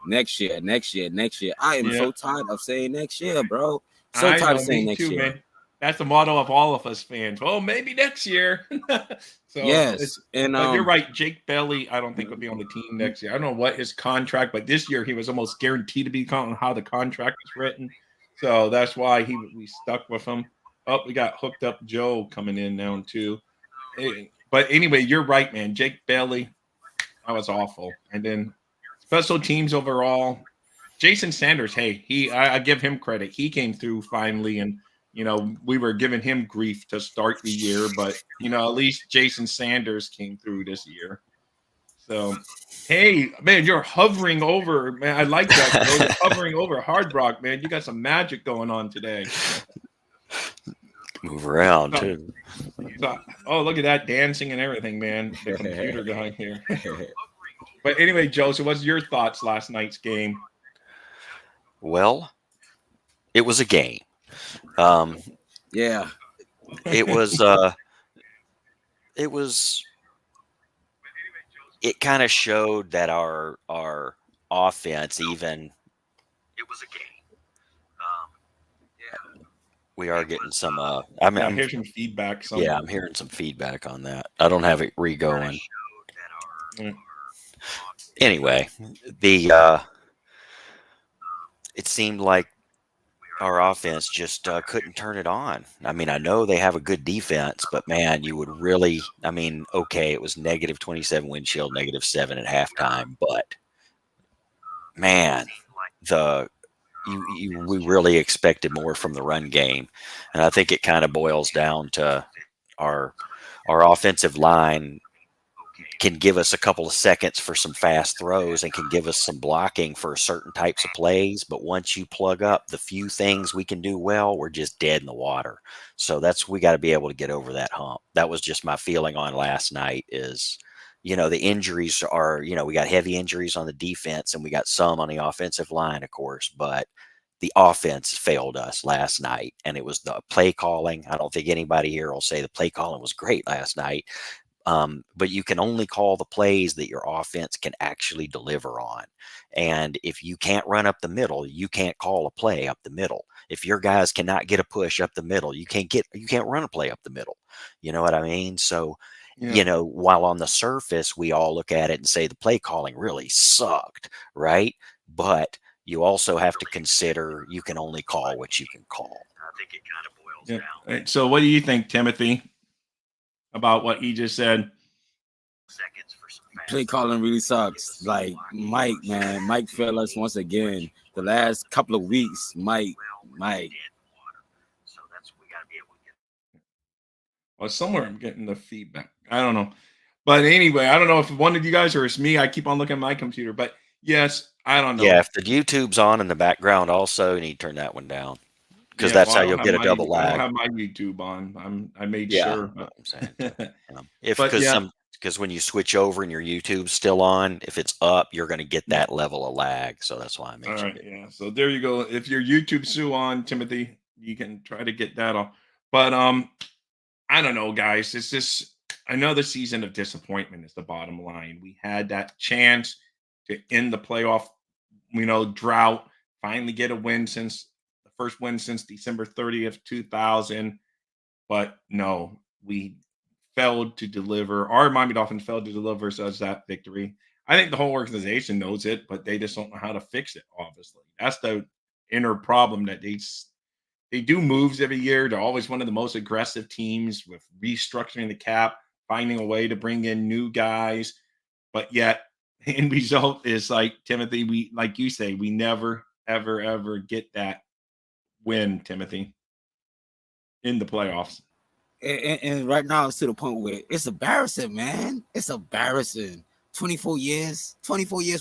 Speaker 3: next year, next year, next year. I am so tired of saying next year, bro. So tired of saying next year. Man.
Speaker 2: That's the motto of all of us fans. Well, maybe next year. So
Speaker 3: yes,
Speaker 2: and you're right. Jake Belly, I don't think will be on the team next year. I don't know what his contract, but this year he was almost guaranteed to be on how the contract was written. So that's why we stuck with him. Oh, we got hooked up Joe coming in now too. But anyway, you're right, man. Jake Belly, that was awful. And then special teams overall, Jason Sanders. Hey, I give him credit. He came through finally, and we were giving him grief to start the year, but at least Jason Sanders came through this year. So, hey, man, you're hovering over, man. I like that. You're hovering over Hard Rock, man. You got some magic going on today.
Speaker 4: Move around too.
Speaker 2: Oh, look at that dancing and everything, man. The computer guy here. But anyway, Joe, so what's your thoughts last night's game?
Speaker 4: Well, it was a game.
Speaker 3: Yeah.
Speaker 4: It was it kind of showed that our offense even it was a game. We are getting some I'm
Speaker 2: hearing some feedback.
Speaker 4: Yeah, I'm hearing some feedback on that. I don't have it re-going. Anyway, it seemed like our offense just couldn't turn it on. I mean, I know they have a good defense, but man, you would really, I mean, okay, it was negative 27 wind chill, -7 at halftime, but man, the we really expected more from the run game, and I think it kind of boils down to our offensive line can give us a couple of seconds for some fast throws and can give us some blocking for certain types of plays. But once you plug up the few things we can do well, we're just dead in the water. So we got to be able to get over that hump. That was just my feeling on last night is, the injuries are, we got heavy injuries on the defense and we got some on the offensive line, of course, but the offense failed us last night. And it was the play calling. I don't think anybody here will say the play calling was great last night. But you can only call the plays that your offense can actually deliver on. And if you can't run up the middle, you can't call a play up the middle. If your guys cannot get a push up the middle, you can't run a play up the middle. You know what I mean? So,
Speaker 2: Yeah.
Speaker 4: while on the surface, we all look at it and say the play calling really sucked, right? But you also have to consider you can only call what you can call. I think it kind of boils
Speaker 2: Yeah.
Speaker 4: down.
Speaker 2: Right, so what do you think, Timothy, about what he just said?
Speaker 3: Play calling really sucks. Like Mike, man, Mike failed us once again. The last couple of weeks, Mike.
Speaker 2: Well, somewhere I'm getting the feedback. I don't know. But anyway, I don't know if one of you guys or it's me. I keep on looking at my computer. But yes, I don't
Speaker 4: Yeah,
Speaker 2: know.
Speaker 4: if the YouTube's on in the background also, you need to turn that one down because
Speaker 2: Yeah,
Speaker 4: that's
Speaker 2: well,
Speaker 4: how you'll get a double
Speaker 2: I don't
Speaker 4: lag.
Speaker 2: have my YouTube on. I made
Speaker 4: Yeah,
Speaker 2: sure.
Speaker 4: that's what I'm saying.
Speaker 2: But,
Speaker 4: If
Speaker 2: but yeah.
Speaker 4: because when you switch over and your YouTube's still on, if it's up, you're going to get
Speaker 2: Yeah.
Speaker 4: that level of lag. So that's why I
Speaker 2: All
Speaker 4: mentioned
Speaker 2: right.
Speaker 4: it.
Speaker 2: Yeah. So there you go. If your YouTube's still on, Timothy, you can try to get that off. But I don't know, guys. It's just another season of disappointment is the bottom line. We had that chance to end the playoff, drought, finally get a win since the first win since December 30th, 2000. But no, we failed to deliver. Our Miami Dolphins failed to deliver us that victory. I think the whole organization knows it, but they just don't know how to fix it, obviously. That's the inner problem that they do moves every year. They're always one of the most aggressive teams with restructuring the cap, finding a way to bring in new guys. But yet, end result is like Timothy, we like you say, we never, ever, ever get that win, Timothy, in the playoffs.
Speaker 3: And right now it's to the point where it's embarrassing, man. It's embarrassing. 24 years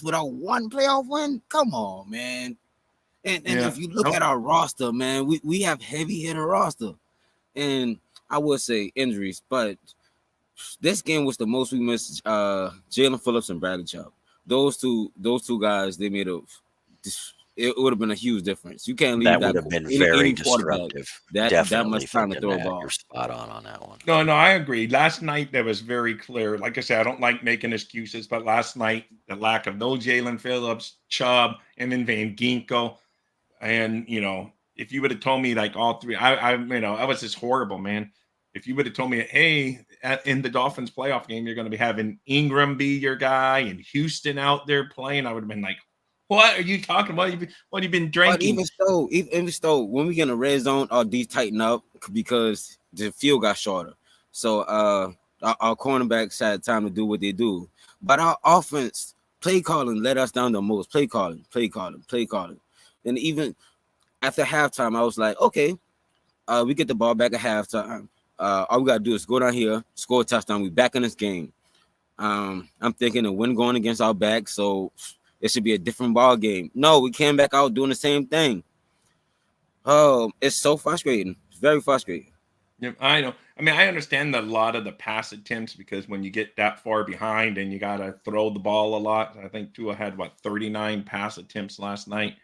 Speaker 3: without one playoff win. Come on, man. And
Speaker 2: Yeah.
Speaker 3: if you look
Speaker 2: Nope.
Speaker 3: at our roster, man, we have heavy hitter roster. And I would say injuries, but this game was the most we missed Jalen Phillips and Bradley Chubb. Those two guys, they made it would have been a huge difference. You can't leave
Speaker 4: That
Speaker 3: that
Speaker 4: would have been
Speaker 3: any
Speaker 4: very
Speaker 3: quarterback
Speaker 4: destructive.
Speaker 3: that much
Speaker 4: Definitely
Speaker 3: time to
Speaker 4: thinking
Speaker 3: throw a
Speaker 4: that. You're
Speaker 3: ball.
Speaker 4: spot on that one.
Speaker 2: No, I agree. Last night that was very clear. Like I said, I don't like making excuses, but last night the lack of no Jalen Phillips, Chubb, and then Van Ginkel, and if you would have told me like all three, I was just horrible, man. If you would have told me, hey, in the Dolphins playoff game, you're going to be having Ingram be your guy and Houston out there playing, I would have been like, what are you talking about? What have you been
Speaker 3: But
Speaker 2: drinking?
Speaker 3: even so, when we get in the red zone, our D tighten up because the field got shorter. So our cornerbacks had time to do what they do. But our offense, play calling, let us down the most. Play calling. And even after halftime, I was like, okay, we get the ball back at halftime. All we gotta do is go down here, score a touchdown. We back in this game. I'm thinking a win going against our back, so it should be a different ball game. No, we came back out doing the same thing. Oh, it's so frustrating. It's very frustrating.
Speaker 2: Yeah, I know. I mean, I understand a lot of the pass attempts because when you get that far behind and you got to throw the ball a lot, I think Tua had 39 pass attempts last night,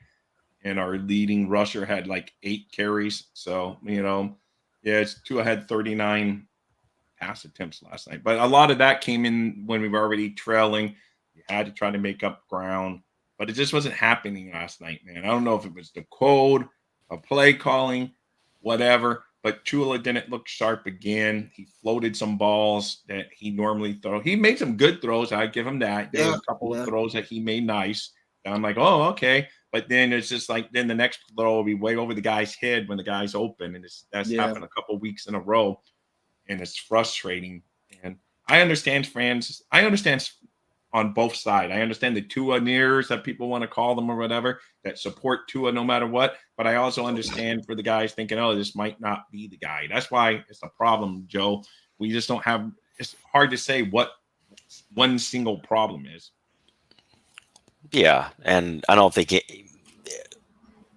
Speaker 2: and our leading rusher had like 8 carries. So, yeah, Tua had 39 pass attempts last night. But a lot of that came in when we were already trailing. You had to try to make up ground, but it just wasn't happening last night, man. I don't know if it was the cold, a play calling, whatever. But Chula didn't look sharp again. He floated some balls that he normally throw. He made some good throws. I give him that. There was
Speaker 3: Yeah,
Speaker 2: a couple of
Speaker 3: yeah.
Speaker 2: throws that he made nice. And I'm like, oh, okay. but then it's just like then the next throw will be way over the guy's head when the guy's open, and that's happened a couple weeks in a row, and it's frustrating. And I understand fans. I understand on both sides. I understand the Tua nears that people want to call them or whatever that support Tua no matter what. But I also understand for the guys thinking, oh, this might not be the guy. That's why it's a problem, Joe. We just don't have. It's hard to say what one single problem is.
Speaker 4: Yeah, and I don't think it.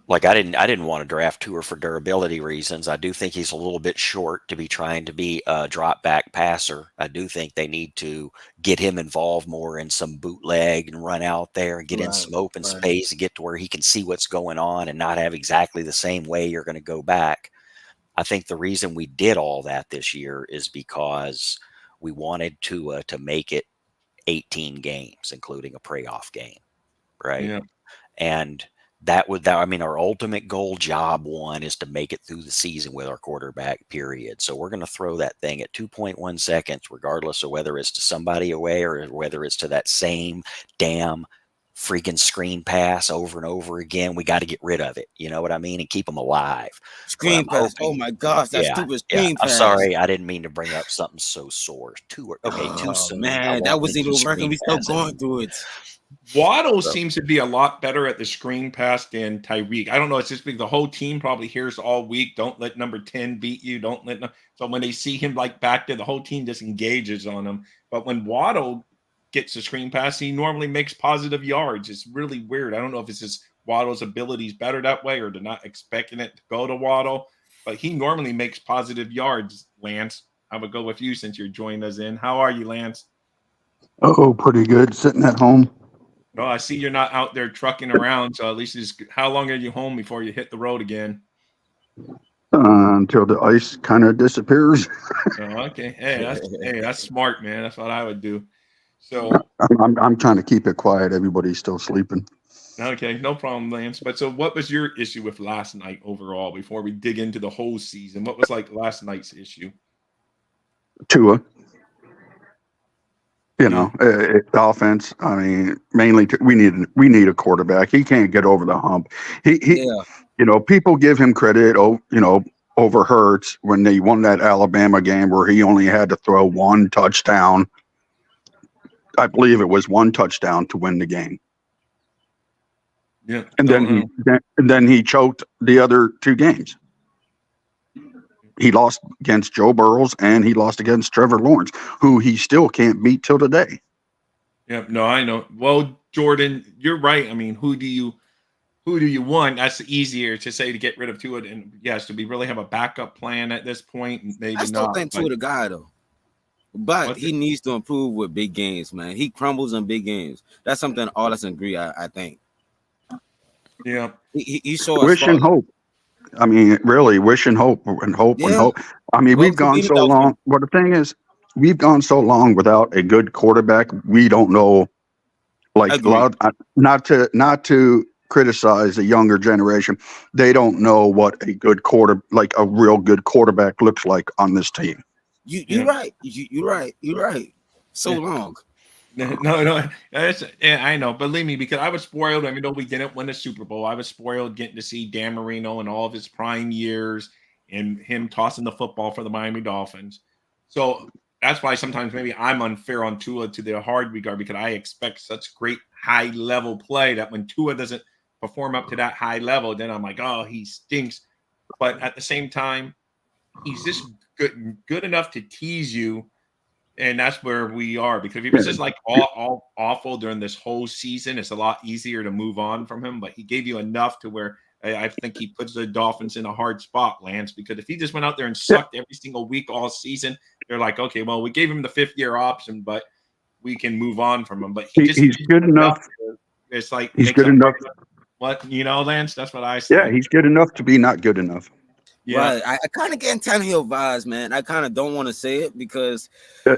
Speaker 4: Like I didn't want to draft Tua for durability reasons. I do think he's a little bit short to be trying to be a drop back passer. I do think they need to get him involved more in some bootleg and run out there and get in some open space and get to where he can see what's going on and not have exactly the same way you're going to go back. I think the reason we did all that this year is because we wanted to make it 18 games, including a playoff game, right?
Speaker 2: Yeah.
Speaker 4: And I mean, our ultimate goal, job one, is to make it through the season with our quarterback, period. So we're going to throw that thing at 2.1 seconds, regardless of whether it's to somebody away or whether it's to that same damn freaking screen pass over and over again. We got to get rid of it. You know what I mean? And keep them alive.
Speaker 3: Screen pass. Oh my gosh, that stupid screen pass.
Speaker 4: I'm sorry, I didn't mean to bring up something so sore. Too soon.
Speaker 3: Man, that wasn't even working. We still going through it.
Speaker 2: Waddle seems to be a lot better at the screen pass than Tyreek. I don't know. It's just because the whole team probably hears all week, don't let number 10 beat you. Don't let so when they see him like back there, the whole team just engages on him. But when Waddle gets a screen pass, he normally makes positive yards. It's really weird. I don't know if it's just Waddle's abilities better that way or they're not expecting it to go to Waddle. But he normally makes positive yards, Lance. I would go with you since you're joining us in. How are you, Lance?
Speaker 5: Oh, pretty good. Sitting at home.
Speaker 2: Well, I see you're not out there trucking around, so at least how long are you home before you hit the road again?
Speaker 5: Until the ice kind of disappears.
Speaker 2: Oh, okay. Hey, that's smart, man. That's what I would do. So
Speaker 5: I'm trying to keep it quiet. Everybody's still sleeping.
Speaker 2: Okay, no problem, Lance. But so what was your issue with last night overall before we dig into the whole season? What was like last night's issue?
Speaker 5: Tua. You know, the offense. I mean, mainly we need a quarterback. He can't get over the hump. You know, people give him credit. Over Hurts when they won that Alabama game where he only had to throw one touchdown. I believe it was one touchdown to win the game.
Speaker 2: Yeah,
Speaker 5: and then he choked the other two games. He lost against Joe Burrows and he lost against Trevor Lawrence, who he still can't beat till today.
Speaker 2: Yep. No, I know. Well, Jordan, you're right. I mean, who do you want? That's easier to say to get rid of Tua. And yes, do we really have a backup plan at this point? Maybe
Speaker 3: I still
Speaker 2: not.
Speaker 3: think Tua the guy though. But he needs to improve with big games, man. He crumbles in big games. That's something all of us agree, I think.
Speaker 2: Yeah.
Speaker 3: He showed
Speaker 5: wish and hope. I mean, really, wish and hope and hope and hope. I mean, we've gone so long. But the thing is, we've gone so long without a good quarterback. We don't know, not to criticize the younger generation. They don't know what a real good quarterback looks like on this team.
Speaker 3: You're right. You're right. So long.
Speaker 2: No, I know. Believe me, because I was spoiled. I mean, though we didn't win the Super Bowl, I was spoiled getting to see Dan Marino in all of his prime years and him tossing the football for the Miami Dolphins. So that's why sometimes maybe I'm unfair on Tua to the hard regard because I expect such great high level play that when Tua doesn't perform up to that high level, then I'm like, oh, he stinks. But at the same time, he's just good enough to tease you. And that's where we are, because if he was just like all awful during this whole season, it's a lot easier to move on from him. But he gave you enough to where I think he puts the Dolphins in a hard spot, Lance, because if he just went out there and sucked every single week all season, they're like, okay, well, we gave him the 5th-year option, but we can move on from him. But
Speaker 5: he's good enough.
Speaker 2: It's like
Speaker 5: he's good enough.
Speaker 2: What, Lance? That's what I say.
Speaker 5: Yeah, he's good enough to be not good enough.
Speaker 3: Yeah, right. I kind of get Tannehill vibes, man. I kind of don't want to say it because
Speaker 5: I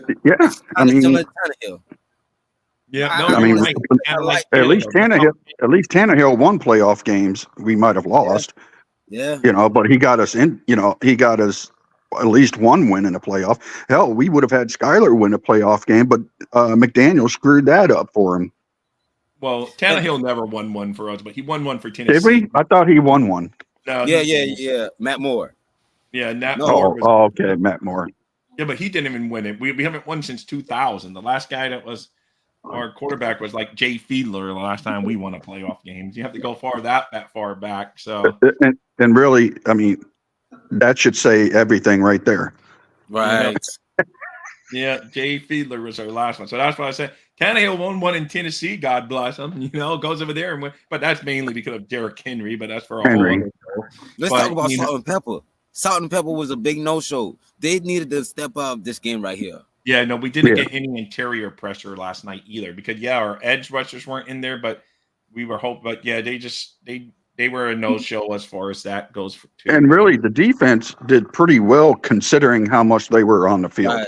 Speaker 5: mean,
Speaker 3: Tannehill.
Speaker 2: Yeah,
Speaker 5: I mean, at least Tannehill won playoff games. We might have lost.
Speaker 3: Yeah,
Speaker 5: but he got us in. He got us at least one win in a playoff. Hell, we would have had Skyler win a playoff game, but McDaniel screwed that up for him.
Speaker 2: Well, Tannehill never won one for us, but he won one for Tennessee.
Speaker 5: Did we? I thought he won one.
Speaker 2: No,
Speaker 3: Yeah. Matt Moore.
Speaker 2: Yeah, Matt
Speaker 3: No.
Speaker 2: Moore was.
Speaker 5: Okay, Matt Moore.
Speaker 2: Yeah, but he didn't even win it. We haven't won since 2000. The last guy that was our quarterback was like Jay Fiedler. The last time we won a playoff game, you have to go that far back. So,
Speaker 5: and really, I mean, that should say everything right there.
Speaker 3: Right.
Speaker 2: Yeah, Jay Fiedler was our last one. So that's why I said Tannehill won one in Tennessee. God bless him. Goes over there and win. But that's mainly because of Derrick Henry. But that's for a whole other show.
Speaker 3: Let's talk about Salt and Pepper. Salt and Pepper was a big no-show. They needed to step up this game right here.
Speaker 2: Yeah, no, we didn't get any interior pressure last night either because our edge rushers weren't in there, but we were hoping. But yeah, they were a no-show as far as that goes.
Speaker 5: And really, the defense did pretty well considering how much they were on the field.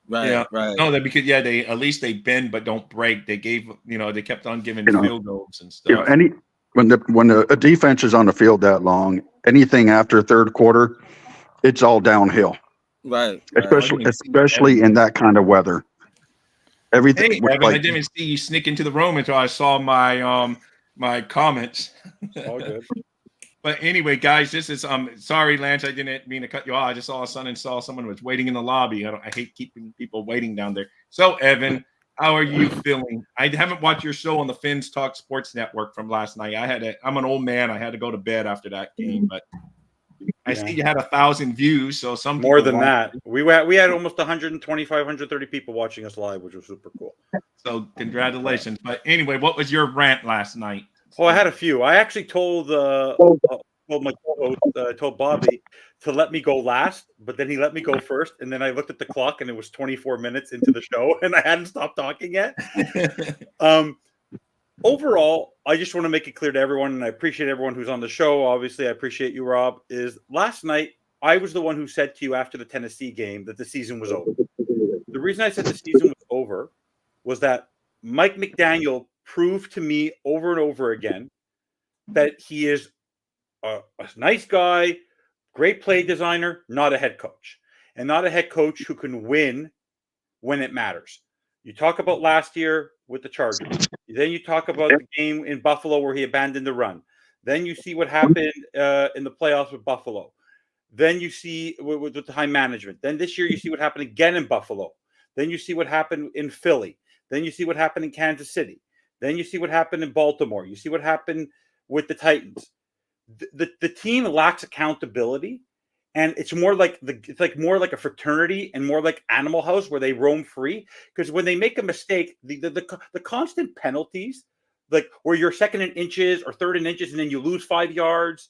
Speaker 3: Right.
Speaker 2: No, because they at least they bend but don't break. They gave they kept on giving field goals and stuff.
Speaker 5: When the defense is on the field that long, anything after third quarter, it's all downhill.
Speaker 3: Right.
Speaker 5: Especially in that kind of weather. Everything.
Speaker 2: Hey, Evan, I didn't even see you sneak into the room until I saw my my comments.
Speaker 6: All good.
Speaker 2: But anyway, guys, this is sorry, Lance, I didn't mean to cut you off. I just all of a sudden saw someone was waiting in the lobby. I hate keeping people waiting down there. So, Evan, how are you feeling? I haven't watched your show on the Finns Talk Sports Network from last night. I'm an old man. I had to go to bed after that game, but I see you had 1,000 views. So some
Speaker 6: more than that. We had almost 125, 130 people watching us live, which was super cool.
Speaker 2: So congratulations. But anyway, what was your rant last night?
Speaker 6: Oh, I had a few. I actually told my co-host, told Bobby to let me go last, but then he let me go first, and then I looked at the clock, and it was 24 minutes into the show, and I hadn't stopped talking yet. Overall, I just want to make it clear to everyone, and I appreciate everyone who's on the show. Obviously, I appreciate you, Rob. Is last night I was the one who said to you after the Tennessee game that the season was over. The reason I said the season was over was that Mike McDaniel proved to me over and over again that he is a nice guy, great play designer, not a head coach, and not a head coach who can win when it matters. You talk about last year with the Chargers. Then you talk about the game in Buffalo where he abandoned the run. Then you see what happened in the playoffs with Buffalo. Then you see with the time management. Then this year you see what happened again in Buffalo. Then you see what happened in Philly. Then you see what happened in Kansas City. Then you see what happened in Baltimore. You see what happened with the Titans. The team lacks accountability, and it's more like more like a fraternity and more like Animal House where they roam free. Because when they make a mistake, the constant penalties, like where you're second in inches or third in inches and then you lose 5 yards,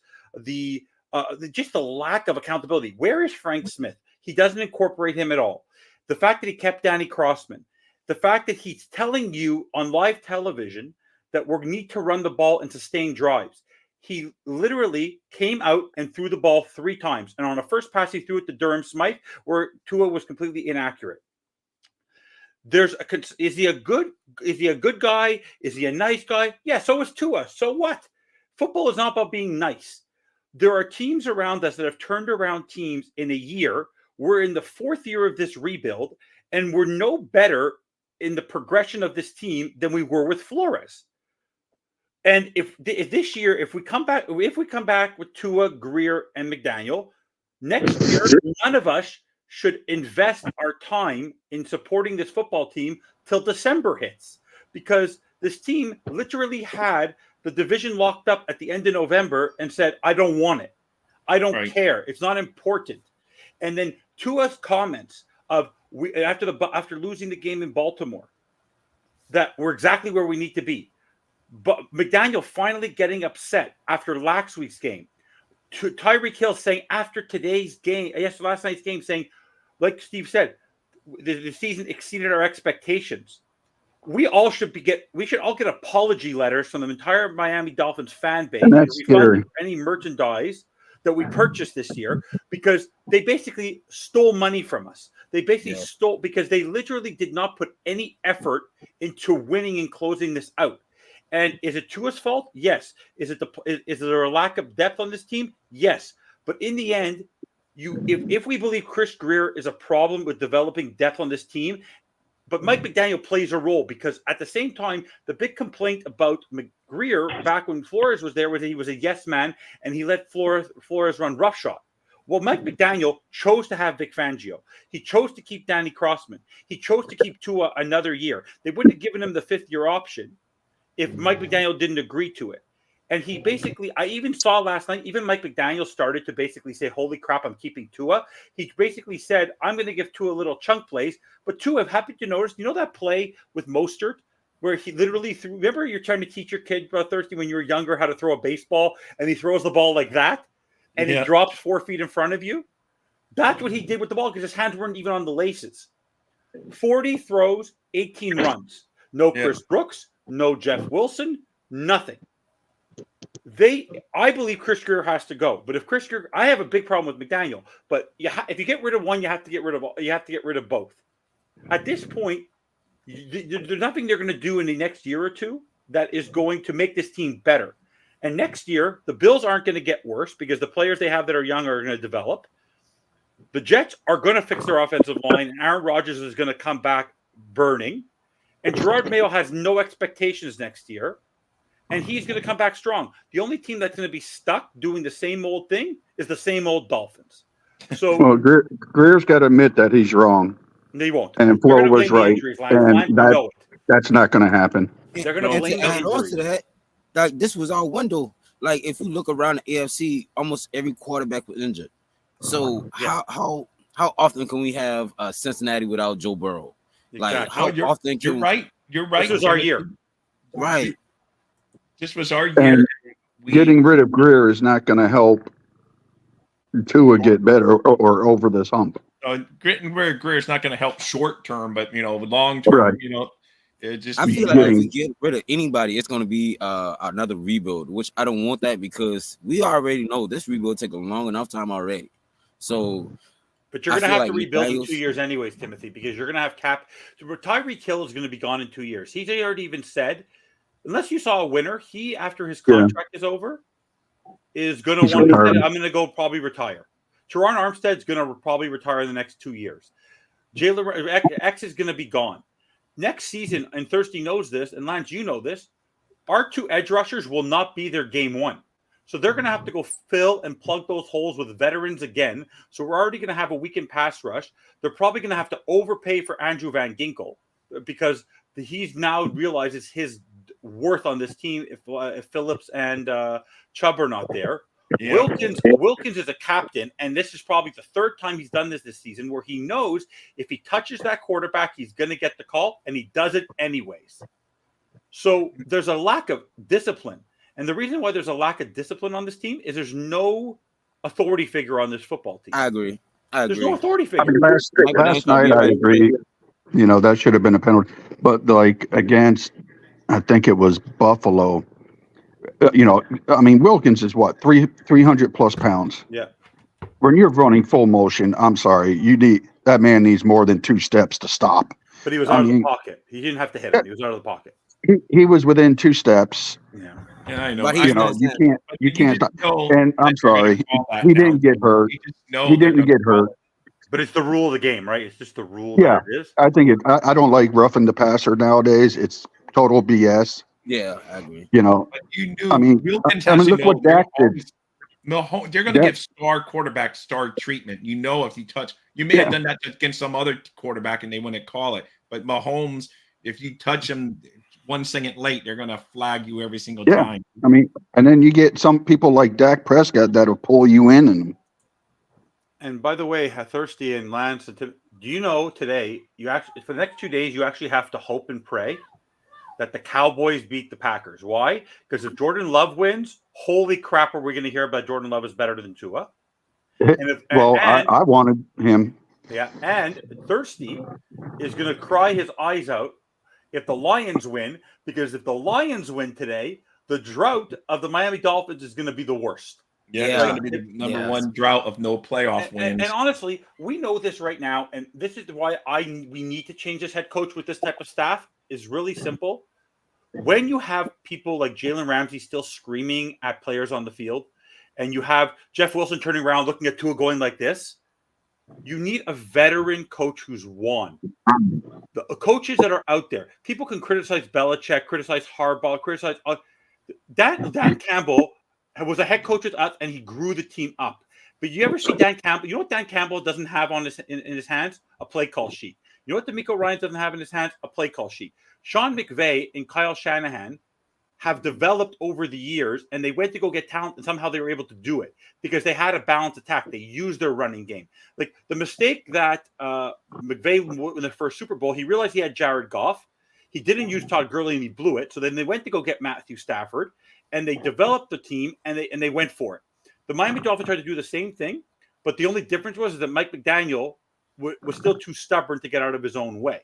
Speaker 6: just the lack of accountability. Where is Frank Smith? He doesn't incorporate him at all. The fact that he kept Danny Crossman. The fact that he's telling you on live television that we need to run the ball and sustain drives. He literally came out and threw the ball 3 times. And on a first pass, he threw it to Durham Smythe, where Tua was completely inaccurate. Is he a good guy? Is he a nice guy? Yeah, so is Tua. So what? Football is not about being nice. There are teams around us that have turned around teams in a year. We're in the 4th year of this rebuild, and we're no better in the progression of this team than we were with Flores. And if this year, if we come back with Tua, Greer, and McDaniel, next year, none of us should invest our time in supporting this football team till December hits, because this team literally had the division locked up at the end of November and said, I don't want it. I don't care. It's not important. And then Tua's comments of after losing the game in Baltimore, that we're exactly where we need to be. But McDaniel finally getting upset after last week's game. Tyreek Hill saying after last night's game, saying, like Steve said, the season exceeded our expectations. We should all get apology letters from the entire Miami Dolphins fan base.
Speaker 5: And that's scary.
Speaker 6: Any merchandise that we purchased this year, because they basically stole money from us. They basically stole, because they literally did not put any effort into winning and closing this out. And is it Tua's fault? Yes. Is there a lack of depth on this team? Yes. But in the end, if we believe Chris Greer is a problem with developing depth on this team, But Mike McDaniel plays a role because at the same time, the big complaint about McGreer back when Flores was there was that he was a yes man and he let Flores run roughshod. Well, Mike McDaniel chose to have Vic Fangio. He chose to keep Danny Crossman. He chose to keep Tua another year. They wouldn't have given him the 5th-year option if Mike McDaniel didn't agree to it. And he basically, I even saw last night, even Mike McDaniel started to basically say, holy crap, I'm keeping Tua. He basically said, I'm going to give Tua a little chunk plays. But Tua, I've happened to notice, you know that play with Mostert where he literally threw, remember you're trying to teach your kid, Thirsty, when you were younger, how to throw a baseball, and he throws the ball like that, and he drops 4 feet in front of you? That's what he did with the ball because his hands weren't even on the laces. 40 throws, 18 runs. No Chris Brooks, no Jeff Wilson, nothing. I believe Chris Greer has to go, but if Chris Greer, I have a big problem with McDaniel. But if you get rid of one, you have to get rid of both. At this point, there's nothing they're going to do in the next year or two that is going to make this team better. And next year, the Bills aren't going to get worse because the players they have that are young are going to develop. The Jets are going to fix their offensive line, and Aaron Rodgers is going to come back burning. And Gerard Mayo has no expectations next year. And he's going to come back strong. The only team that's going to be stuck doing the same old thing is the same old Dolphins. So,
Speaker 5: well, Greer's got to admit that he's wrong.
Speaker 6: They won't.
Speaker 5: And Flo was right. And that's not going to happen.
Speaker 6: They're going to blame the injuries.
Speaker 3: To that, this was our window. Like, if you look around the AFC, almost every quarterback was injured. So how often can we have Cincinnati without Joe Burrow? Like, how often can
Speaker 2: you're right.
Speaker 6: This was our year.
Speaker 3: Right.
Speaker 2: This was our year.
Speaker 5: And getting rid of Greer is not going to help Tua get better or over this hump.
Speaker 2: Getting rid of Greer is not going to help short term, but long term,
Speaker 5: right.
Speaker 2: It just.
Speaker 3: I feel like if we get rid of anybody, it's going to be another rebuild, which I don't want that because we already know this rebuild take a long enough time already. So.
Speaker 6: But you're going to have to rebuild in 2 years anyways, Timothy, because you're going to have cap. So Tyreek Hill is going to be gone in 2 years. He's already even said. Unless you saw a winner, he, after his contract is over, is going to want to say, I'm going to go probably retire. Teron Armstead's going to probably retire in the next 2 years. Jalen X is going to be gone. Next season, and Thirsty knows this, and Lance, you know this, our 2 edge rushers will not be their game one. So they're going to have to go fill and plug those holes with veterans again. So we're already going to have a weakened pass rush. They're probably going to have to overpay for Andrew Van Ginkel because he's now realizes his worth on this team if Phillips and Chubb are not there. Yeah. Wilkins is a captain, and this is probably the 3rd time he's done this season where he knows if he touches that quarterback, he's going to get the call, and he does it anyways. So there's a lack of discipline. And the reason why there's a lack of discipline on this team is there's no authority figure on this football team.
Speaker 3: I agree.
Speaker 6: There's no authority figure.
Speaker 5: I mean, last night, I agree. That should have been a penalty. But, against... I think it was Buffalo. Wilkins is what 300 plus pounds.
Speaker 6: Yeah.
Speaker 5: When you're running full motion, I'm sorry, that man needs more than 2 steps to stop.
Speaker 6: But he was out of the pocket. He didn't have to hit him. He was out of the pocket.
Speaker 5: He was within 2 steps.
Speaker 6: Yeah.
Speaker 2: Yeah, I know.
Speaker 3: But
Speaker 5: you can't. And I'm sorry, he didn't get hurt. He didn't get hurt.
Speaker 6: But it's the rule of the game, right? It's just the rule.
Speaker 5: Yeah,
Speaker 6: that it is.
Speaker 5: I think I don't like roughing the passer nowadays. It's total BS.
Speaker 3: Yeah, I agree.
Speaker 2: But you knew Wilkins
Speaker 5: look what Dak did.
Speaker 2: They're going to give star quarterback star treatment. If you touch, you may have done that against some other quarterback and they wouldn't call it. But Mahomes, if you touch him 1 second late, they're going to flag you every single time.
Speaker 5: And then you get some people like Dak Prescott that'll pull you in.
Speaker 6: And by the way, Thirsty and Lance, do you know today, for the next 2 days, you actually have to hope and pray that the Cowboys beat the Packers. Why? Because if Jordan Love wins, holy crap, are we going to hear about Jordan Love is better than Tua?
Speaker 5: I wanted him.
Speaker 6: Yeah, and Thirsty is going to cry his eyes out if the Lions win, because if the Lions win today, the drought of the Miami Dolphins is going to be the worst.
Speaker 2: Yeah, it's going to be the number one drought of no playoff wins.
Speaker 6: And honestly, we know this right now, and this is why we need to change this head coach with this type of staff. Is really simple. When you have people like Jalen Ramsey still screaming at players on the field, and you have Jeff Wilson turning around looking at Tua going like this, You need a veteran coach who's won. The coaches that are out there, people can criticize Belichick, criticize Harbaugh, criticize Dan Campbell was a head coach with us, and he grew the team up. But you ever see Dan Campbell? You know what Dan Campbell doesn't have on in his hands? A play call sheet. You know what DeMeco Ryans doesn't have in his hands? A play call sheet. Sean McVay and Kyle Shanahan have developed over the years, and they went to go get talent, and somehow they were able to do it because they had a balanced attack. They used their running game. Like the mistake that McVay in the first Super Bowl, he realized he had Jared Goff. He didn't use Todd Gurley, and he blew it. So then they went to go get Matthew Stafford, and they developed the team, and they went for it. The Miami Dolphins tried to do the same thing, but the only difference was that Mike McDaniel was still too stubborn to get out of his own way.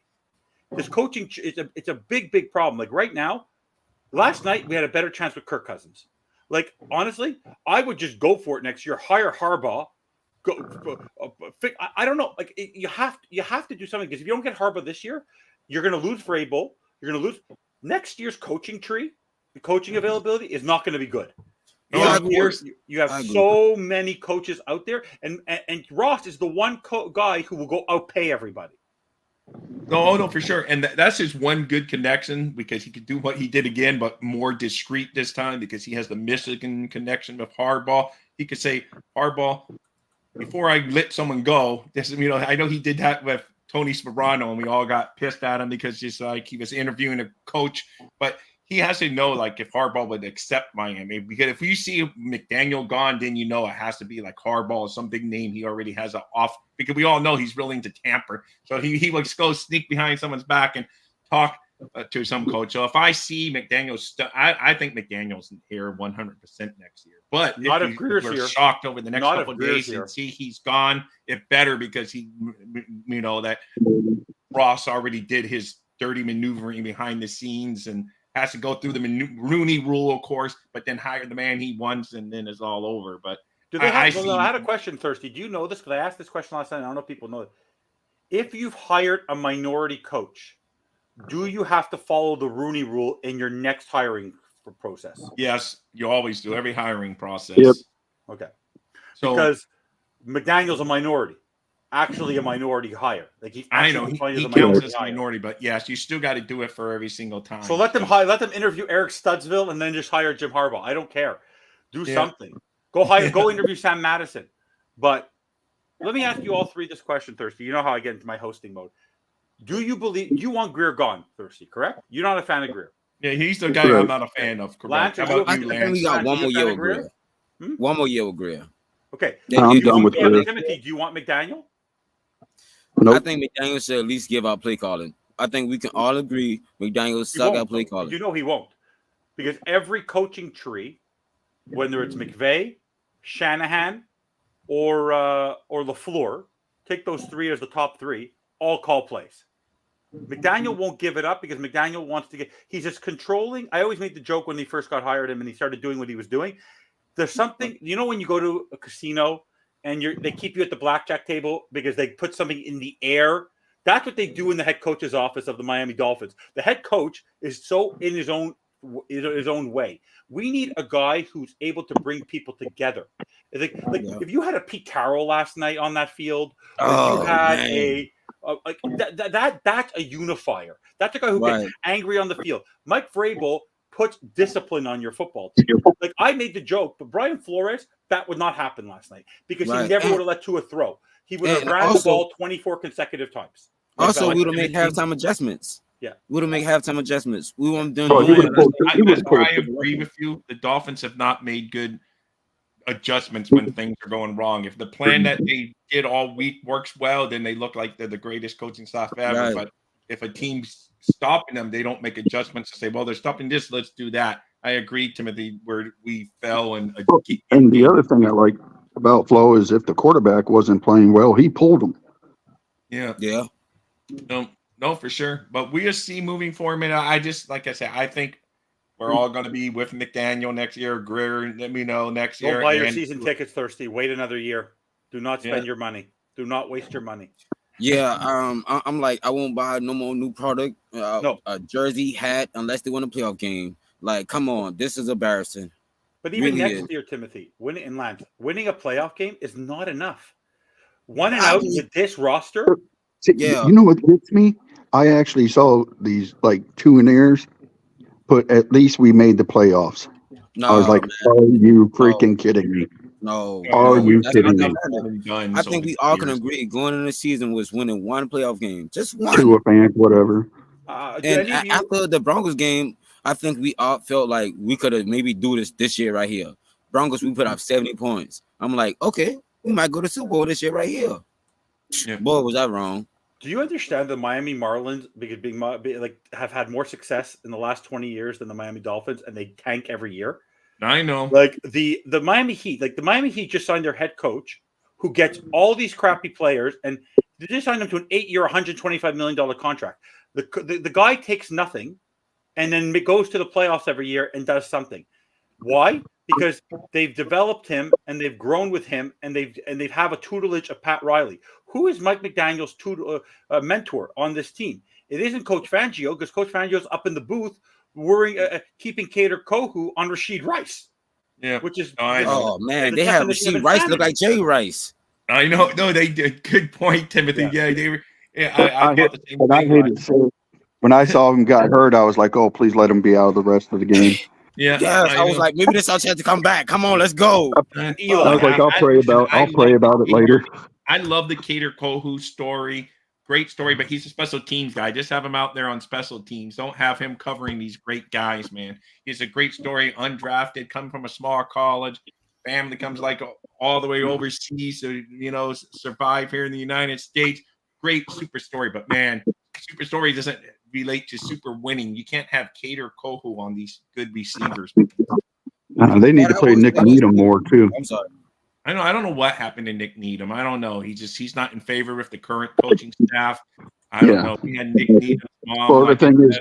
Speaker 6: His coaching, it's a big problem. Like right now, last night we had a better chance with Kirk Cousins. Like honestly, I would just go for it next year. Hire Harbaugh. I don't know. Like you have to do something because if you don't get Harbaugh this year, you're going to lose Vrabel. You're going to lose next year's coaching tree. The coaching availability is not going to be good. You have so many coaches out there, and Ross is the one guy who will go outpay everybody.
Speaker 2: No, for sure. And that's his one good connection because he could do what he did again, but more discreet this time because he has the Michigan connection with Harbaugh. He could say, Harbaugh, before I let someone go, I know he did that with Tony Sparano, and we all got pissed at him because just like he was interviewing a coach, but he has to know like if Harbaugh would accept Miami, because if you see McDaniel gone, then you know it has to be like Harbaugh or some big name he already has off, because we all know he's willing to tamper. So he would go sneak behind someone's back and talk to some coach. So if I see McDaniel's, I think McDaniel's here 100% next year. But
Speaker 6: not
Speaker 2: if we're shocked over the next couple of days and see he's gone, it better because that Ross already did his dirty maneuvering behind the scenes and has to go through the Rooney rule, of course, but then hire the man he wants, and then it's all over. But
Speaker 6: I had a question, Thirsty. Do you know this? Because I asked this question last night. I don't know if people know it. If you've hired a minority coach, do you have to follow the Rooney rule in your next hiring process?
Speaker 2: Yes, you always do. Every hiring process.
Speaker 5: Yep.
Speaker 6: Okay. So, because McDaniel's a minority. Actually a minority hire. Like he
Speaker 2: counts as a minority, but yes, you still got to do it for every single time.
Speaker 6: So let them interview Eric Studsville and then just hire Jim Harbaugh. I don't care. Do something. Go interview Sam Madison. But let me ask you all three this question, Thirsty. You know how I get into my hosting mode. Do you want Greer gone, Thirsty, correct? You're not a fan of Greer.
Speaker 2: Yeah, he's the guy I'm not a fan of. Correct.
Speaker 3: Lance, how about you, Lance? We got one more year with Greer. One more year with Greer.
Speaker 6: Okay.
Speaker 5: I'm done with Greer.
Speaker 6: Timothy, do you want McDaniel?
Speaker 3: Nope. I think McDaniel should at least give out play calling. I think we can all agree McDaniel suck at play calling.
Speaker 6: You know he won't. Because every coaching tree, whether it's McVay, Shanahan, or LaFleur, take those three as the top three, all call plays. McDaniel won't give it up because McDaniel wants to he's just controlling. I always made the joke when he first got hired him and he started doing what he was doing. There's something, when you go to a casino and they keep you at the blackjack table because they put something in the air. That's what they do in the head coach's office of the Miami Dolphins. The head coach is so in his own way. We need a guy who's able to bring people together. If you had a Pete Carroll last night on that field, or you had that's a unifier. That's a guy who gets angry on the field. Mike Vrabel puts discipline on your football team. Like I made the joke, but Brian Flores, that would not happen last night because he never would have let Tua throw. He would have ran the ball 24 consecutive times.
Speaker 3: Also, we would have made halftime adjustments.
Speaker 6: Yeah,
Speaker 3: we would have made halftime adjustments. We won't do.
Speaker 2: I agree with you. The Dolphins have not made good adjustments when things are going wrong. If the plan that they did all week works well, then they look like they're the greatest coaching staff ever. Right. But if a team's stopping them, they don't make adjustments to say, well, they're stopping this, let's do that. I agree, Timothy, where we fell. And
Speaker 5: the other thing I like about Flo is if the quarterback wasn't playing well, he pulled him.
Speaker 3: Yeah.
Speaker 2: No, for sure. But we'll see moving forward. And I just, like I said, I think we're all going to be with McDaniel next year. Greer, let me know next year.
Speaker 6: Don't buy your season tickets, Thirsty. Wait another year. Do not spend your money. Do not waste your money.
Speaker 3: Yeah, I'm like, I won't buy no more new product, a jersey, hat, unless they win a playoff game. Like, come on, this is embarrassing.
Speaker 6: But even next year, Timothy, winning a playoff game is not enough. 1 and out with this roster.
Speaker 5: See,
Speaker 3: Yeah.
Speaker 5: you know what gets me? I actually saw these like 2-and-airs, but at least we made the playoffs. I was like,
Speaker 3: man.
Speaker 5: are you freaking kidding me?
Speaker 3: No.
Speaker 5: Are you
Speaker 3: That's
Speaker 5: kidding
Speaker 3: not
Speaker 5: me?
Speaker 3: done. I think we all can agree going into the season was winning one playoff game. Just one.
Speaker 5: To a fan, whatever.
Speaker 3: And after the Broncos game, I think we all felt like we could have maybe do this year right here. Broncos, we put up 70 points. I'm like, okay, we might go to Super Bowl this year right here. Yeah. Boy, was I wrong.
Speaker 6: Do you understand the Miami Marlins have had more success in the last 20 years than the Miami Dolphins, and they tank every year?
Speaker 2: I know.
Speaker 6: Like the Miami Heat, the Miami Heat just signed their head coach, who gets all these crappy players, and they just signed him to an 8-year, $125 million contract. The guy takes nothing, and then goes to the playoffs every year and does something. Why? Because they've developed him and they've grown with him, and they have a tutelage of Pat Riley. Who is Mike McDaniel's mentor on this team? It isn't Coach Fangio, because Coach Fangio's up in the booth keeping Kader Kohu on Rashid Rice.
Speaker 2: Yeah,
Speaker 6: which is
Speaker 3: they have Rashid Rice look like Jay Rice.
Speaker 2: I know. No, they did. Good point, Timothy. Yeah, they were. Yeah, I thought the same thing.
Speaker 5: I hated to say it. When I saw him got hurt, I was like, "Oh, please let him be out of the rest of the game."
Speaker 3: I was like, maybe this our chance to come back. Come on, let's go.
Speaker 5: I was like, I'll pray about it later.
Speaker 2: I love the Kader Kohu story. Great story, but he's a special teams guy. Just have him out there on special teams. Don't have him covering these great guys, man. He's a great story. Undrafted, coming from a small college. Family comes like all the way overseas to, survive here in the United States. Great super story, but man, super story doesn't relate to super winning. You can't have Kader Kohu on these good receivers.
Speaker 5: They need to play Nick Needham more too.
Speaker 3: I'm sorry.
Speaker 2: I don't know what happened to Nick Needham. I don't know. He's not in favor with the current coaching staff. I don't know. We had Nick Needham's mom.
Speaker 5: Well, the thing is,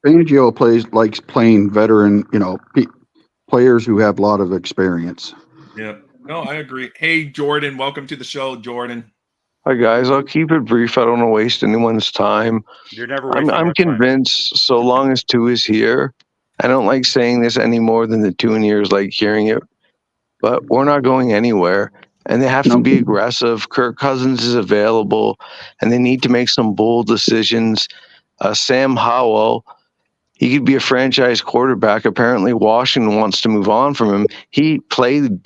Speaker 5: Fangio likes playing veteran, players who have a lot of experience.
Speaker 2: Yeah. No, I agree. Hey, Jordan, welcome to the show, Jordan.
Speaker 7: Hi guys, I'll keep it brief. I don't want to waste anyone's time.
Speaker 6: You're never.
Speaker 7: I'm convinced. So long as Tua is here, I don't like saying this any more than the 2 years like hearing it. But we're not going anywhere, and they have to be aggressive. Kirk Cousins is available, and they need to make some bold decisions. Sam Howell, he could be a franchise quarterback. Apparently, Washington wants to move on from him. He played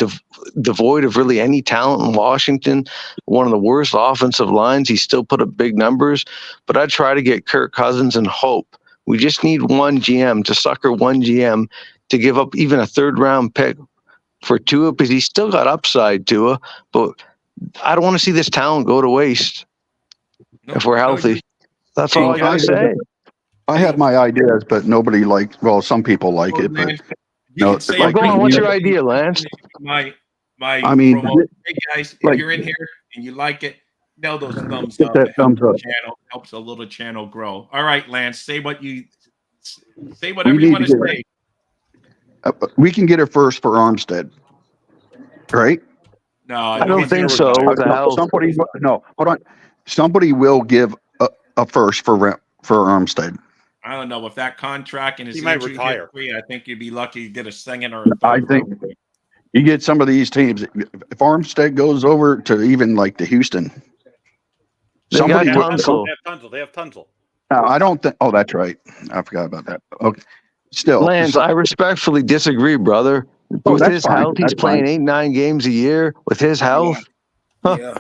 Speaker 7: devoid of really any talent in Washington. One of the worst offensive lines. He still put up big numbers. But I try to get Kirk Cousins and hope. We just need one GM to sucker one GM to give up even a third-round pick for Tua, because he's still got upside, Tua. But I don't want to see this talent go to waste if we're healthy. That's all I got to say.
Speaker 5: I have my ideas, but nobody some people like it. But
Speaker 2: go
Speaker 7: on. What's your idea, Lance?
Speaker 2: My
Speaker 5: promo.
Speaker 2: Hey guys, if you're in here and you like it, nail those thumbs up.
Speaker 5: That thumbs up.
Speaker 2: Helps a little channel grow. All right, Lance, say whatever you want to say.
Speaker 5: We can get a first for Armstead, right?
Speaker 2: No,
Speaker 7: I don't think so.
Speaker 5: Hold on. Somebody will give a first for Armstead.
Speaker 2: I don't know, with that contract and his
Speaker 6: he might retire.
Speaker 2: I think you'd be lucky to get a second or a third.
Speaker 5: I think you get some of these teams. If Armstead goes over to even like to Houston,
Speaker 7: they have Tunsil.
Speaker 6: They have Tunsil.
Speaker 5: I don't think. Oh, that's right. I forgot about that. Okay. Still,
Speaker 7: Lance, I respectfully disagree, brother. With his health, he's playing 8-9 games a year. With his health,
Speaker 3: Yeah.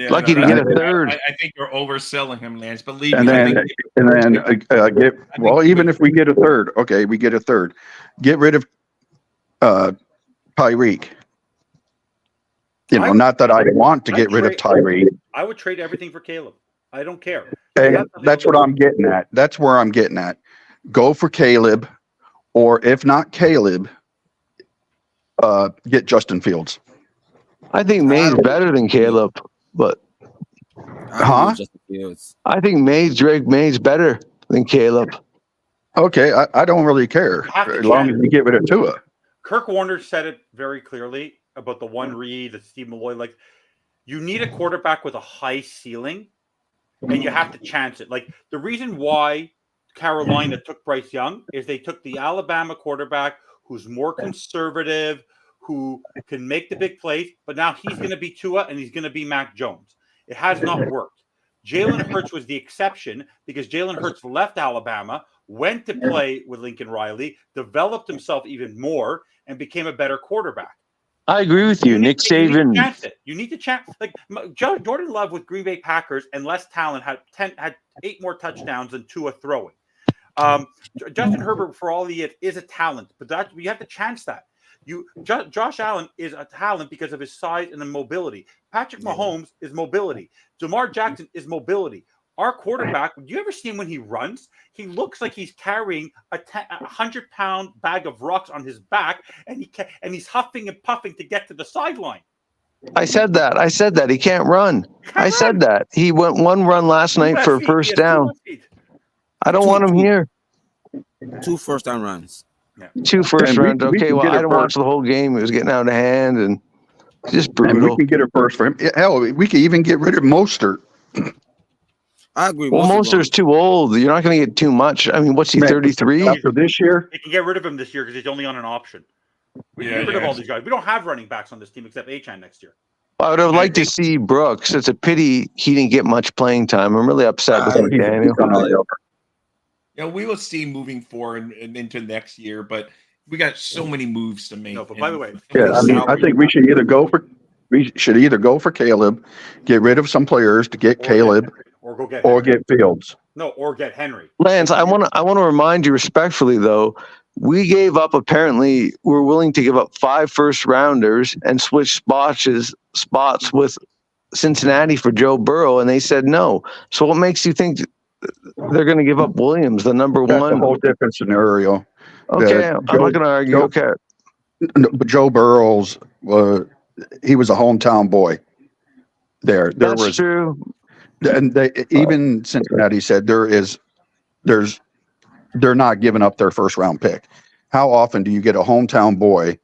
Speaker 7: Lucky to get a third.
Speaker 2: I think you're overselling him, Lance. Believe
Speaker 5: me. Even if we get a third, okay, we get a third. Get rid of Tyreek. Not that I want to get rid of Tyreek.
Speaker 6: I would trade everything for Caleb. I don't care.
Speaker 5: Okay, that's what I'm getting at. That's where I'm getting at. Go for Caleb, or if not Caleb, get Justin Fields.
Speaker 7: I think May's better than Caleb, but
Speaker 5: I
Speaker 7: think Drake May's better than Caleb.
Speaker 5: Okay, I don't really care as long as you get rid of Tua.
Speaker 6: Kirk Warner said it very clearly about the one read that Steve Malloy you need a quarterback with a high ceiling, and you have to chance it. Like the reason why Carolina took Bryce Young is they took the Alabama quarterback who's more conservative, who can make the big plays, but now he's going to be Tua and he's going to be Mac Jones. It has not worked. Jalen Hurts was the exception because Jalen Hurts left Alabama, went to play with Lincoln Riley, developed himself even more, and became a better quarterback.
Speaker 7: I agree with you. Nick Saban.
Speaker 6: You need to chance. Like Jordan Love with Green Bay Packers and less talent had 8 more touchdowns than Tua throwing. Justin Herbert, for all he is a talent, but you have to chance that. Josh Allen is a talent because of his size and the mobility. Patrick Mahomes is mobility. Jamar Jackson is mobility. Our quarterback, do you ever see him when he runs? He looks like he's carrying a 100-pound bag of rocks on his back, and he's huffing and puffing to get to the sideline.
Speaker 7: I said that. He can't run. I said that. He went one run last night for a first down. I don't want him here.
Speaker 3: 2 first-down runs.
Speaker 6: Yeah.
Speaker 7: 2 first rounds. Okay, well, I didn't watch the whole game. It was getting out of hand and just brutal.
Speaker 5: And we can get a first for him. Hell, we can even get rid of Mostert.
Speaker 3: I agree.
Speaker 7: Well, Mostert's too old. You're not going to get too much. I mean, what's he, 33?
Speaker 5: After this year?
Speaker 6: You can get rid of him this year because he's only on an option. We can get rid of all these guys. We don't have running backs on this team except Achane next year.
Speaker 7: I would have liked to see Brooks. It's a pity he didn't get much playing time. I'm really upset with McDaniel.
Speaker 2: Yeah, we will see moving forward and into next year, but we got so many moves to make.
Speaker 6: No, but by the way,
Speaker 5: I think we should either go for Caleb, get rid of some players to get Caleb, or get Fields.
Speaker 6: No, or get Henry.
Speaker 7: Lance, I want to remind you respectfully, though, we gave up. Apparently, we're willing to give up 5 first-rounders and switch spots with Cincinnati for Joe Burrow, and they said no. So, what makes you think they're going to give up Williams, the number one?
Speaker 5: That's a whole different scenario.
Speaker 7: Okay, I'm not going to argue. Okay,
Speaker 5: but Joe Burrow's he was a hometown boy. There
Speaker 7: that's
Speaker 5: was
Speaker 7: true.
Speaker 5: And even Cincinnati said they're not giving up their first round pick. How often do you get a hometown boy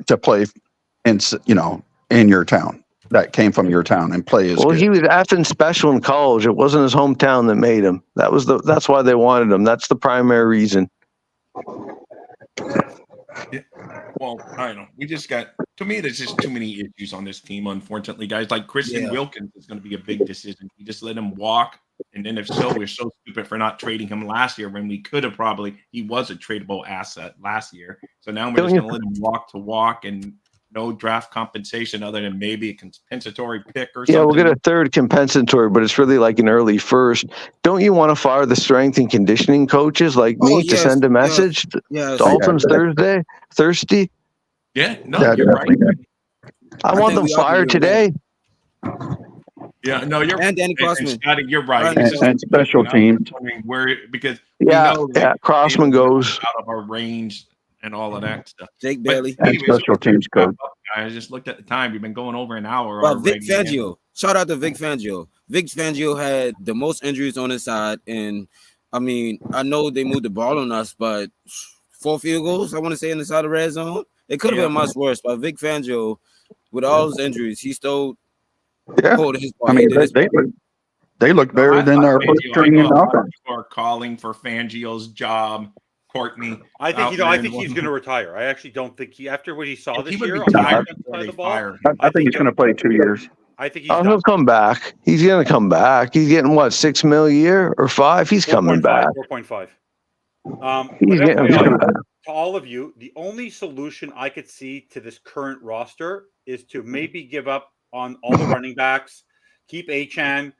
Speaker 5: to play in your town that came from your town and play
Speaker 7: Well, he was effing special in college. It wasn't his hometown that made him. That's why they wanted him. That's the primary reason.
Speaker 2: Yeah. Well, I don't know. We just got, to me, there's just too many issues on this team, unfortunately, guys. Like Christian Wilkins is going to be a big decision. You just let him walk. And then if so, we're so stupid for not trading him last year when we could have he was a tradable asset last year. So now we're just going to let him walk and no draft compensation other than maybe a compensatory pick or something.
Speaker 7: Yeah, we'll get a third compensatory, but it's really like an early first. Don't you want to fire the strength and conditioning coaches like me to send a message? Dolphins thirsty?
Speaker 2: Yeah, no, you're right.
Speaker 7: I want them fired today.
Speaker 2: Yeah, no, you're
Speaker 3: and Danny Crossman.
Speaker 2: Scotty, you're right.
Speaker 5: And special teams.
Speaker 2: Because
Speaker 7: Crossman goes
Speaker 2: out of our range and all of that stuff.
Speaker 3: Jake Bailey.
Speaker 5: And special teams coach.
Speaker 2: I just looked at the time. We've been going over an hour.
Speaker 3: Well, Vic Fangio. Shout out to Vic Fangio. Vic Fangio had the most injuries on his side. And, I mean, I know they moved the ball on us, but 4 field goals, I want to say, in the side of the red zone. It could have been much worse. But Vic Fangio, with all his injuries, he still pulled his ball.
Speaker 5: I mean, they look better than our first string in offense.
Speaker 2: Are calling for Fangio's job. Courtney,
Speaker 6: I think he's going to retire. I actually don't think after what he saw this year,
Speaker 5: I think he's going to play 2 years.
Speaker 6: I think
Speaker 7: he'll come back. He's going to come back. He's getting what, $6 million a year or 5? He's coming back.
Speaker 6: 4.5. To all of you, the only solution I could see to this current roster is to maybe give up on all the running backs, keep Achane,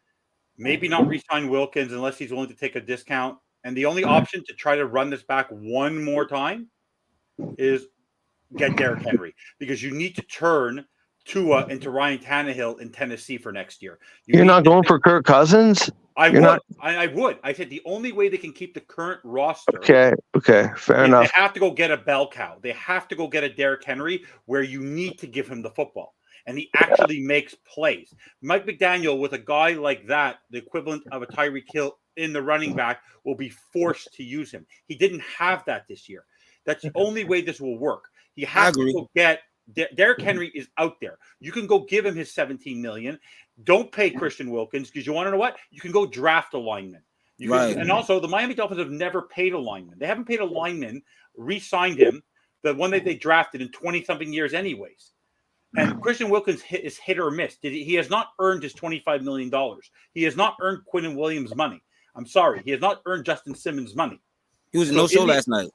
Speaker 6: maybe not re-sign Wilkins unless he's willing to take a discount. And the only option to try to run this back one more time is get Derrick Henry, because you need to turn Tua into Ryan Tannehill in Tennessee for next year.
Speaker 7: You're not going for Kirk Cousins?
Speaker 6: I would. I said the only way they can keep the current roster.
Speaker 7: Okay, fair enough.
Speaker 6: They have to go get a bell cow. They have to go get a Derrick Henry where you need to give him the football. And he actually makes plays. Mike McDaniel, with a guy like that, the equivalent of a Tyreek Hill in the running back, will be forced to use him. He didn't have that this year. That's the only way this will work. He has to go get Derrick Henry is out there. You can go give him his $17 million. Don't pay Christian Wilkins, because you want to know what? You can go draft a lineman. And also, the Miami Dolphins have never paid a lineman. They haven't paid a lineman, re-signed him the one that they drafted in 20-something years anyways. And Christian Wilkins is hit or miss. He has not earned his $25 million. He has not earned Quinnen Williams money. I'm sorry. He has not earned Justin Simmons money.
Speaker 3: He was no show last night.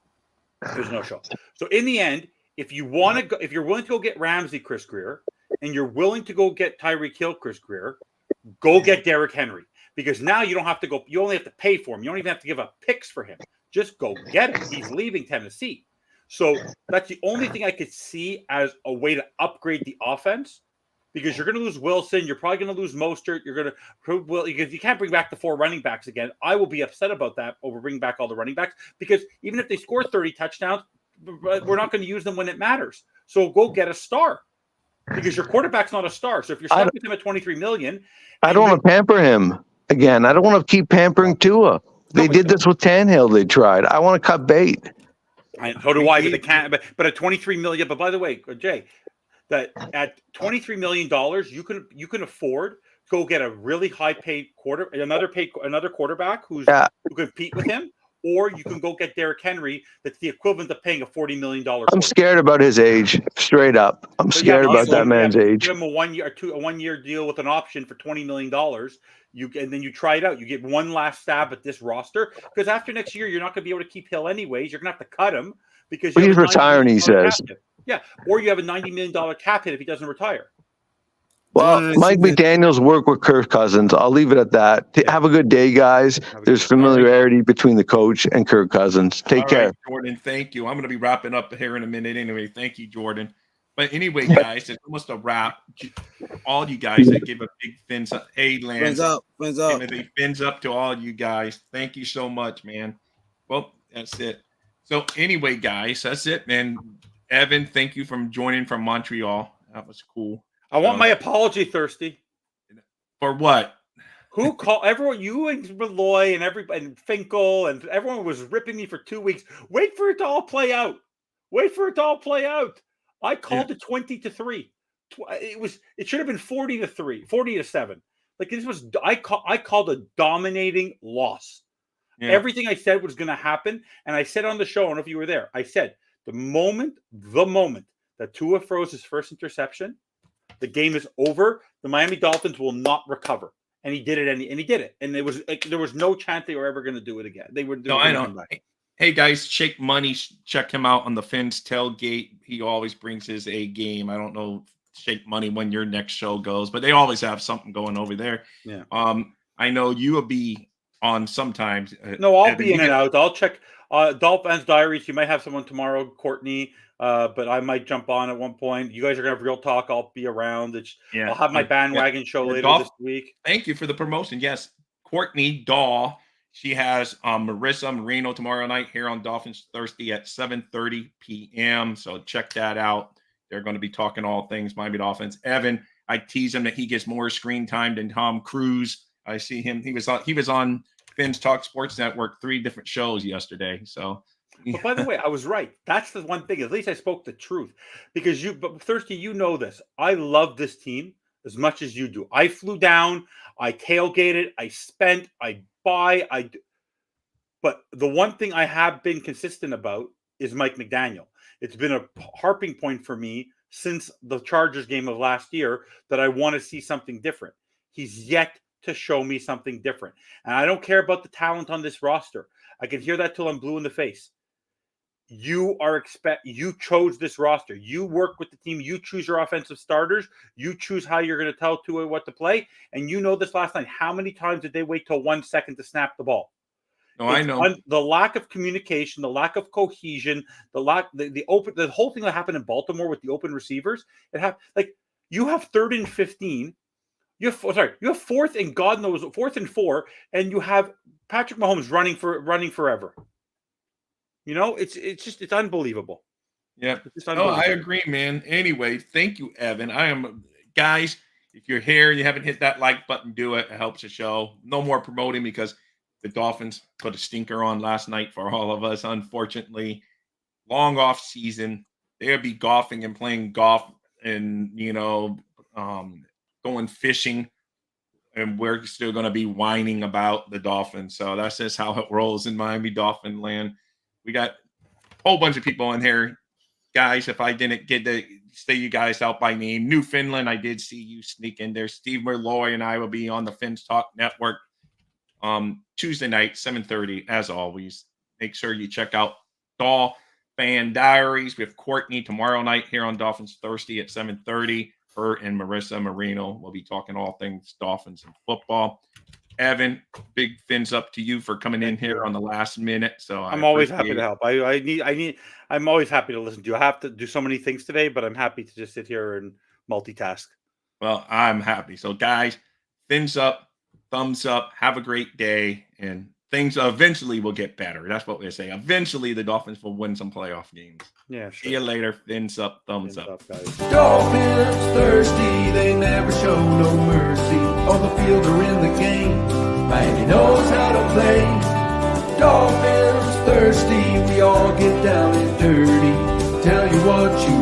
Speaker 6: There's no show. So in the end, if you're willing to go get Ramsey, Chris Greer, and you're willing to go get Tyreek Hill, Chris Greer, go get Derrick Henry. Because now you don't have to go, you only have to pay for him. You don't even have to give up picks for him. Just go get him. He's leaving Tennessee. So that's the only thing I could see as a way to upgrade the offense, because you're going to lose Wilson. You're probably going to lose Mostert. You're going to, because you can't bring back the 4 running backs again. I will be upset about that over bringing back all the running backs, because even if they score 30 touchdowns, we're not going to use them when it matters. So go get a star, because your quarterback's not a star. So if you're stuck with him at $23 million,
Speaker 7: I don't want to pamper him again. I don't want to keep pampering Tua. They did this with Tannehill. They tried. I want to cut bait.
Speaker 6: So do I, but they can't. But at $23 million. But by the way, Jay, that at $23 million, you can afford to go get a really high paid another quarterback who can compete with him, or you can go get Derrick Henry. That's the equivalent of paying a $40 million.
Speaker 7: I'm scared about his age. Straight up, I'm scared about that man's age.
Speaker 6: Give him a 1 year deal with an option for $20 million. And then you try it out. You get one last stab at this roster, because after next year, you're not going to be able to keep Hill anyways. You're going to have to cut him because
Speaker 7: he's retiring. He says,
Speaker 6: "Yeah," or you have a $90 million cap hit if he doesn't retire.
Speaker 7: Well, Mike McDaniel's work with Kirk Cousins. I'll leave it at that. Have a good day, guys. There's familiarity between the coach and Kirk Cousins. Take care,
Speaker 2: Jordan. Thank you. I'm going to be wrapping up here in a minute anyway. Thank you, Jordan. But anyway, guys, it's almost a wrap. All you guys that give a big fins up. Hey, Lance.
Speaker 3: Fins up.
Speaker 2: Fins up to all you guys. Thank you so much, man. Well, that's it. So anyway, guys, that's it, man. Evan, thank you for joining from Montreal. That was cool.
Speaker 6: I want my apology, Thirsty.
Speaker 2: For what?
Speaker 6: Who called everyone? You and Malloy and everybody, and Finkel, and everyone was ripping me for 2 weeks. Wait for it to all play out. I called it 20-3. It should have been 40-3, 40-7. Like this was I called a dominating loss. Yeah. Everything I said was going to happen, and I said on the show, I don't know if you were there. I said the moment that Tua throws his first interception, the game is over. The Miami Dolphins will not recover, and he did it. And he did it, and there was no chance they were ever going to do it again. They were.
Speaker 2: No, I know. Hey guys, Shake Money, check him out on the Fins Tailgate. He always brings his A game. I don't know, Shake Money, when your next show goes, but they always have something going over there.
Speaker 6: Yeah.
Speaker 2: I know you will be on sometimes.
Speaker 6: No, I'll be in and out. I'll check Dolphins Diaries. You might have someone tomorrow, Courtney, but I might jump on at one point. You guys are gonna have real talk. I'll be around. I'll have my bandwagon show later this week.
Speaker 2: Thank you for the promotion. Yes, Courtney Daw. She has Marissa Marino tomorrow night here on Dolphins Thirsty at 7:30 p.m. So check that out. They're going to be talking all things Miami Dolphins. Evan, I tease him that he gets more screen time than Tom Cruise. I see him. He was on Fins Talk Sports Network 3 different shows yesterday. So,
Speaker 6: but by the way, I was right. That's the one thing. At least I spoke the truth, because but Thirsty, you know this. I love this team as much as you do. I flew down. I tailgated. I spent. But the one thing I have been consistent about is Mike McDaniel. It's been a harping point for me since the Chargers game of last year that I want to see something different. He's yet to show me something different. And I don't care about the talent on this roster. I can hear that till I'm blue in the face. You chose this roster. You work with the team. You choose your offensive starters. You choose how you're going to tell Tua what to play. And you know this last night. How many times did they wait till 1 second to snap the ball?
Speaker 2: No, I know.
Speaker 6: The lack of communication, the lack of cohesion, the whole thing that happened in Baltimore with the open receivers. You have 3rd and 15. You have 4th and God knows 4th and 4, and you have Patrick Mahomes running forever. You know, it's unbelievable.
Speaker 2: Yeah. I agree, man. Anyway, thank you, Evan. Guys, if you're here and you haven't hit that like button, do it. It helps the show. No more promoting, because the Dolphins put a stinker on last night for all of us, unfortunately. Long off season. They'll be golfing and playing golf and, going fishing. And we're still going to be whining about the Dolphins. So that's just how it rolls in Miami Dolphin land. We got a whole bunch of people in here guys, if I didn't get to say you guys out by name, Newfoundland, I did see you sneak in there. Steve Merloy and I will be on the Fins Talk Network Tuesday night, 7:30, as always. Make sure you check out Doll Fan Diaries with Courtney tomorrow night here on Dolphins Thirsty at 7:30. Her and Marissa Marino will be talking all things Dolphins and football. Evan, big fins up to you for coming in here on the last minute. So
Speaker 6: I'm always happy to help. I'm always happy to listen to you. I have to do so many things today, but I'm happy to just sit here and multitask.
Speaker 2: Well, I'm happy. So guys, fins up, thumbs up, have a great day, and things eventually will get better. That's what we say. Eventually the Dolphins will win some playoff games.
Speaker 6: Yeah, sure.
Speaker 2: See you later. Fins up, thumbs up.
Speaker 6: Guys.
Speaker 1: Dolphins thirsty, they never show no mercy. On the field or in the game, Miami knows how to play. Dolphins thirsty, we all get down and dirty. Tell you what you